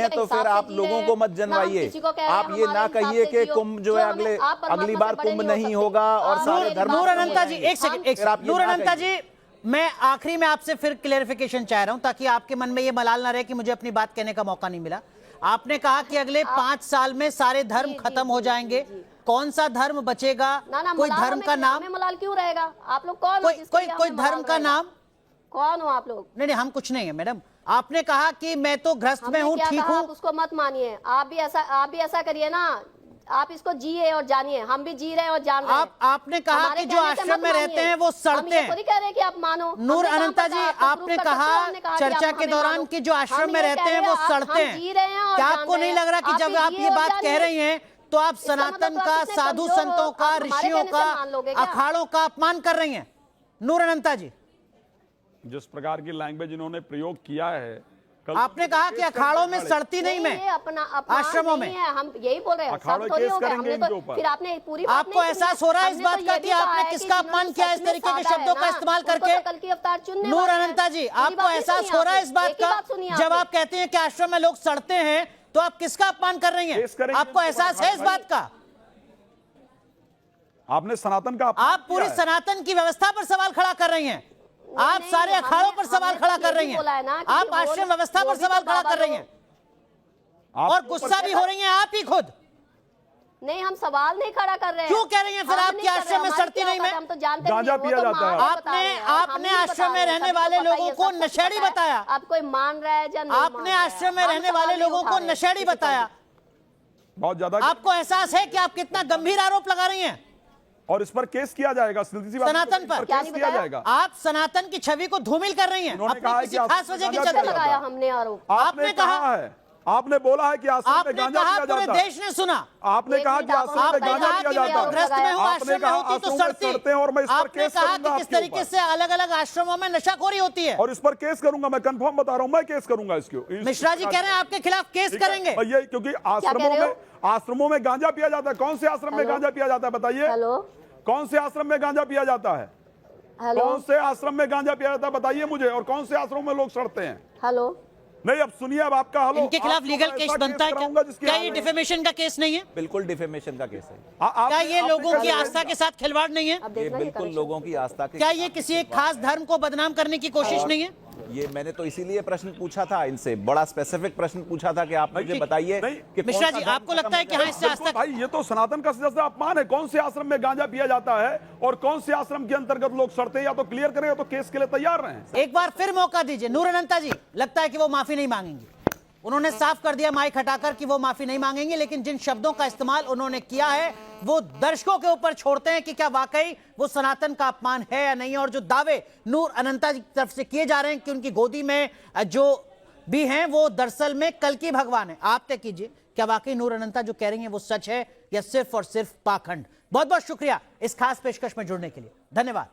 Speaker 5: हैं तो फिर आप लोगों को मत जनवाइए। आप ये ना कहिए कि कुंभ जो है अगली बार कुंभ नहीं होगा और सारे धर्म।
Speaker 1: नूर अनंता जी, एक सेकंड, नूर अनंता जी, मैं आखिरी में आपसे फिर क्लेरिफिकेशन चाह रहा हूं ताकि आपके मन में ये मलाल ना रहे कि मुझे अपनी बात कहने का मौका नहीं मिला। आपने कहा कि अगले 5 साल में सारे धर्म खत्म हो जाएंगे, कौन सा धर्म बचेगा?
Speaker 2: ना
Speaker 1: कोई धर्म का नाम,
Speaker 2: मलाल क्यों रहेगा? आप लोग कौन?
Speaker 1: कोई धर्म का नाम,
Speaker 2: कौन हो आप लोग?
Speaker 1: नहीं, हम कुछ नहीं है मैडम। आपने कहा कि मैं तो ग्रस्त में
Speaker 2: हमने
Speaker 1: हूँ,
Speaker 2: क्या
Speaker 1: ठीक
Speaker 2: कहा,
Speaker 1: हूँ।
Speaker 2: आप उसको मत मानिए। आप भी ऐसा करिए ना, आप इसको जिए और जानिए। हम भी जी रहे हैं और जान रहे हैं।
Speaker 1: आपने कहा
Speaker 2: हमारे
Speaker 1: कि जो
Speaker 2: कहने से
Speaker 1: आश्रम
Speaker 2: मत
Speaker 1: में
Speaker 2: मानिए।
Speaker 1: रहते हैं वो
Speaker 2: हम
Speaker 1: सड़ते
Speaker 2: ये
Speaker 1: हैं।
Speaker 2: थोड़ी कह रहे हैं कि आप मानो।
Speaker 1: नूर
Speaker 2: हमने कहाँ
Speaker 1: अनंता
Speaker 2: पर
Speaker 1: जी,
Speaker 2: कहा? आपको
Speaker 1: आपने
Speaker 2: proof कर सकते हो?
Speaker 1: कहा
Speaker 2: हमने कहा कि
Speaker 1: चर्चा
Speaker 2: आप
Speaker 1: के
Speaker 2: हमें
Speaker 1: दौरान
Speaker 2: मानो।
Speaker 1: कि जो आश्रम
Speaker 2: हम
Speaker 1: में
Speaker 2: ये
Speaker 1: रहते
Speaker 2: कह
Speaker 1: हैं
Speaker 2: रहे
Speaker 1: वो
Speaker 2: हैं,
Speaker 1: सड़ते
Speaker 2: हम जी रहे हैं
Speaker 1: हैं।
Speaker 2: और
Speaker 1: क्या
Speaker 2: जान
Speaker 1: आपको
Speaker 2: रहे
Speaker 1: नहीं
Speaker 2: हैं।
Speaker 1: लग रहा कि
Speaker 2: आप
Speaker 1: जब
Speaker 2: भी
Speaker 1: आप
Speaker 2: जिए
Speaker 1: ये
Speaker 2: और
Speaker 1: बात
Speaker 2: जानिए।
Speaker 1: कह रही हैं तो आप
Speaker 2: इसका मतलब
Speaker 1: सनातन
Speaker 2: आप
Speaker 1: का,
Speaker 2: कितने
Speaker 1: साधु
Speaker 2: कमजोर हो,
Speaker 1: संतों का,
Speaker 2: आप हमारे
Speaker 1: ऋषियों
Speaker 2: कहने
Speaker 1: का,
Speaker 2: से मान लोगे क्या?
Speaker 1: अखाड़ों का अपमान कर रही हैं नूर अनंता जी?
Speaker 4: जिस प्रकार की लैंग्वेज इन्होंने प्रयोग किया है, कल
Speaker 1: आपने कहा कि अखाड़ों में सड़ती नहीं
Speaker 2: ये
Speaker 1: मैं,
Speaker 2: अपना
Speaker 1: आश्रमों में।
Speaker 2: नहीं है, हम यही बोल रहे हैं।
Speaker 4: अखाड़े
Speaker 2: सब थोड़ी
Speaker 4: केस
Speaker 2: हो गए,
Speaker 4: करेंगे
Speaker 2: हमने तो
Speaker 4: इनके ऊपर।
Speaker 2: फिर आपने पूरी बात
Speaker 1: आपको
Speaker 2: नहीं सुनी।
Speaker 1: एहसास हो रहा है इस
Speaker 2: हमने
Speaker 1: बात
Speaker 2: तो
Speaker 1: का
Speaker 2: ये
Speaker 1: कि
Speaker 2: भी कहा
Speaker 1: आपने
Speaker 2: है
Speaker 1: किसका
Speaker 2: कि
Speaker 1: अपमान
Speaker 2: जिन्होंने
Speaker 1: किया इस
Speaker 2: सच में
Speaker 1: तरीके के
Speaker 2: साधा है
Speaker 1: शब्दों का
Speaker 2: ना,
Speaker 1: इस्तेमाल
Speaker 2: उनको
Speaker 1: करके?
Speaker 2: तो कल की अवतार चुनने
Speaker 1: नूर
Speaker 2: वाले हैं।
Speaker 1: अनंता जी,
Speaker 2: पूरी
Speaker 1: आपको
Speaker 2: बात नहीं
Speaker 1: एहसास
Speaker 2: सुनी
Speaker 1: हो रहा है
Speaker 2: आपने।
Speaker 1: इस बात
Speaker 2: एक ही
Speaker 1: का?
Speaker 2: बात सुनी
Speaker 1: जब
Speaker 2: आपने।
Speaker 1: आप कहते हैं कि आश्रम में लोग सड़ते हैं तो आप किसका अपमान कर रही हैं?
Speaker 4: केस करेंगे
Speaker 1: आपको
Speaker 4: इनके
Speaker 1: एहसास
Speaker 4: ऊपर,
Speaker 1: है इस
Speaker 4: भाई।
Speaker 1: बात का?
Speaker 4: आपने सनातन का अपमान
Speaker 1: आप पूरी
Speaker 4: किया है।
Speaker 1: सनातन की व्यवस्था पर सवाल खड़ा कर रही हैं। आप
Speaker 2: नहीं,
Speaker 1: सारे अखाड़ों पर
Speaker 2: हमने
Speaker 1: सवाल
Speaker 2: तो
Speaker 1: खड़ा
Speaker 2: ये
Speaker 1: कर
Speaker 2: भी
Speaker 1: रही हैं।
Speaker 2: बोला है ना कि
Speaker 1: आप
Speaker 2: वो
Speaker 1: आश्रम व्यवस्था पर
Speaker 2: भी
Speaker 1: सवाल
Speaker 2: तो
Speaker 1: खड़ा
Speaker 2: बाबा
Speaker 1: कर रही
Speaker 2: लोग-
Speaker 1: हैं
Speaker 4: आपके
Speaker 1: और
Speaker 4: ऊपर
Speaker 1: गुस्सा भी
Speaker 4: कैसा-
Speaker 1: हो रही हैं आप ही खुद।
Speaker 2: नहीं, हम सवाल नहीं खड़ा कर रहे हैं।
Speaker 1: क्यों कह रही हैं फिर
Speaker 2: हम
Speaker 1: आपके
Speaker 2: नहीं कर रहे,
Speaker 1: आश्रम में
Speaker 2: हमारी
Speaker 1: सड़ती
Speaker 2: क्या
Speaker 1: नहीं
Speaker 2: औकात है,
Speaker 1: मैं?
Speaker 2: हम तो जानते
Speaker 4: गांजा
Speaker 2: नहीं, वो
Speaker 4: पिया
Speaker 2: तो
Speaker 4: जाता है।
Speaker 2: माँ बता रहे हैं, हम
Speaker 1: आपने
Speaker 2: नहीं बता
Speaker 1: आश्रम में
Speaker 2: रहे हैं,
Speaker 1: रहने
Speaker 2: सभी को
Speaker 1: वाले
Speaker 2: पता ही
Speaker 1: लोगों
Speaker 2: है,
Speaker 1: को
Speaker 2: सब कुछ
Speaker 1: नशेड़ी
Speaker 2: पता है।
Speaker 1: बताया।
Speaker 2: अब कोई मान रहा है या नहीं मान
Speaker 1: आपने
Speaker 2: रहा है।
Speaker 1: आश्रम में
Speaker 2: हम
Speaker 1: रहने
Speaker 2: सवाल
Speaker 1: वाले
Speaker 2: नहीं
Speaker 1: लोगों
Speaker 2: उठा
Speaker 1: को
Speaker 2: रहे हैं,
Speaker 1: नशेड़ी
Speaker 2: किसी को
Speaker 1: बताया।
Speaker 4: बहुत ज्यादा।
Speaker 1: आपको एहसास है कि आप कितना गंभीर आरोप लगा रही हैं
Speaker 4: और इस पर केस किया जाएगा, सीधी सी बात है,
Speaker 1: सनातन
Speaker 4: इस
Speaker 1: पर?
Speaker 2: क्या
Speaker 4: केस
Speaker 2: नहीं
Speaker 4: किया
Speaker 2: बताया?
Speaker 4: जाएगा।
Speaker 1: आप सनातन की छवि को धूमिल कर रही हैं
Speaker 4: इन्होंने
Speaker 1: अपनी
Speaker 4: कहा है
Speaker 1: किसी
Speaker 4: कि
Speaker 1: खास वजह की
Speaker 4: गांजा
Speaker 1: चर्चा
Speaker 4: पिया
Speaker 1: में।
Speaker 2: लगाया हमने आरोप।
Speaker 1: आपने कहा
Speaker 4: है, आपने बोला है कि आश्रम में
Speaker 1: आपने
Speaker 4: गांजा
Speaker 1: कहा
Speaker 4: पिया
Speaker 1: पूरे
Speaker 4: जाता है।
Speaker 1: देश ने सुना।
Speaker 4: आपने
Speaker 2: एक
Speaker 4: कहा
Speaker 2: मिनट
Speaker 4: कि
Speaker 2: आप
Speaker 4: आश्रम में
Speaker 1: आपने
Speaker 4: गांजा
Speaker 1: कहा
Speaker 4: पिया
Speaker 1: कि मैं
Speaker 4: जाता
Speaker 1: तो
Speaker 4: है।
Speaker 1: ग्रस्त में हूँ,
Speaker 4: आपने
Speaker 1: आश्रम में
Speaker 4: कहा
Speaker 1: होती तो
Speaker 4: आश्रमों में
Speaker 1: सड़ती।
Speaker 4: सड़ते हैं और मैं इस पर
Speaker 1: आपने
Speaker 4: केस
Speaker 1: कहा
Speaker 4: करूंगा
Speaker 1: कि किस
Speaker 4: आपके
Speaker 1: तरीके
Speaker 4: ऊपर।
Speaker 1: से अलग अलग आश्रमों में नशाखोरी होती है।
Speaker 4: और इस पर केस करूंगा, मैं कंफर्म बता रहा हूं, मैं केस करूंगा इसके।
Speaker 1: मिश्रा जी कह रहे हैं आपके खिलाफ केस
Speaker 4: ठीक है?
Speaker 1: करेंगे।
Speaker 4: भैया, क्योंकि आश्रमों में गांजा पिया जाता है। कौन से आश्रम में
Speaker 2: हेलो?
Speaker 4: गांजा पिया जाता है बताइए?
Speaker 2: हेलो
Speaker 4: कौन से आश्रम में गांजा पिया जाता है?
Speaker 2: हेलो
Speaker 4: कौन से आश्रम में गांजा पिया जाता है बताइए मुझे। और कौन से आश्रम में लोग सड़ते हैं?
Speaker 2: हेलो
Speaker 4: नहीं, अब सुनिए, अब आपका हलो।
Speaker 1: इनके खिलाफ
Speaker 4: आपको
Speaker 1: लीगल
Speaker 4: मैं
Speaker 1: केस
Speaker 4: ऐसा
Speaker 1: बनता है
Speaker 4: कराऊंगा
Speaker 1: क्या?
Speaker 4: जिसकी
Speaker 1: क्या
Speaker 4: हालत-
Speaker 1: ये डिफेमेशन का केस नहीं है?
Speaker 5: बिल्कुल डिफेमेशन का केस है।
Speaker 1: क्या ये
Speaker 4: आपने
Speaker 1: लोगों की
Speaker 4: कैसे-
Speaker 1: आस्था के साथ खिलवाड़ नहीं है?
Speaker 2: अब
Speaker 5: ये
Speaker 2: देखना
Speaker 5: बिल्कुल लोगों की आस्था के
Speaker 1: क्या ये किसी एक खास धर्म को बदनाम करने की कोशिश नहीं है?
Speaker 5: ये मैंने तो इसीलिए प्रश्न पूछा था इनसे, बड़ा स्पेसिफिक प्रश्न पूछा था कि आप मुझे बताइए
Speaker 4: नहीं,
Speaker 5: कि कौन
Speaker 1: मिश्रा
Speaker 5: सा
Speaker 1: जी,
Speaker 5: धर्म
Speaker 1: आपको
Speaker 5: खत्म
Speaker 1: लगता है
Speaker 5: हो
Speaker 1: कि
Speaker 5: गया?
Speaker 1: हाँ इससे
Speaker 4: बिल्कुल
Speaker 1: आस्था?
Speaker 4: भाई, ये तो सनातन का सीधा अपमान है। कौन से आश्रम में गांजा पिया जाता है और कौन से आश्रम के अंतर्गत लोग सड़ते हैं, या तो क्लियर करें या तो केस के लिए तैयार रहें।
Speaker 1: एक बार फिर मौका दीजिए। नूर अनंता जी, लगता है कि वो माफी नहीं मांगेंगी। उन्होंने साफ कर दिया माइक हटाकर कि वो माफी नहीं मांगेंगे, लेकिन जिन शब्दों का इस्तेमाल उन्होंने किया है वो दर्शकों के ऊपर छोड़ते हैं कि क्या वाकई वो सनातन का अपमान है या नहीं। और जो दावे नूर अनंता जी की तरफ से किए जा रहे हैं कि उनकी गोदी में जो भी हैं वो दरअसल में कल्कि भगवान है, आप तय कीजिए क्या वाकई नूर अनंता जो कह रही हैं वो सच है या सिर्फ और सिर्फ पाखंड। बहुत बहुत शुक्रिया इस खास पेशकश में जुड़ने के लिए। धन्यवाद।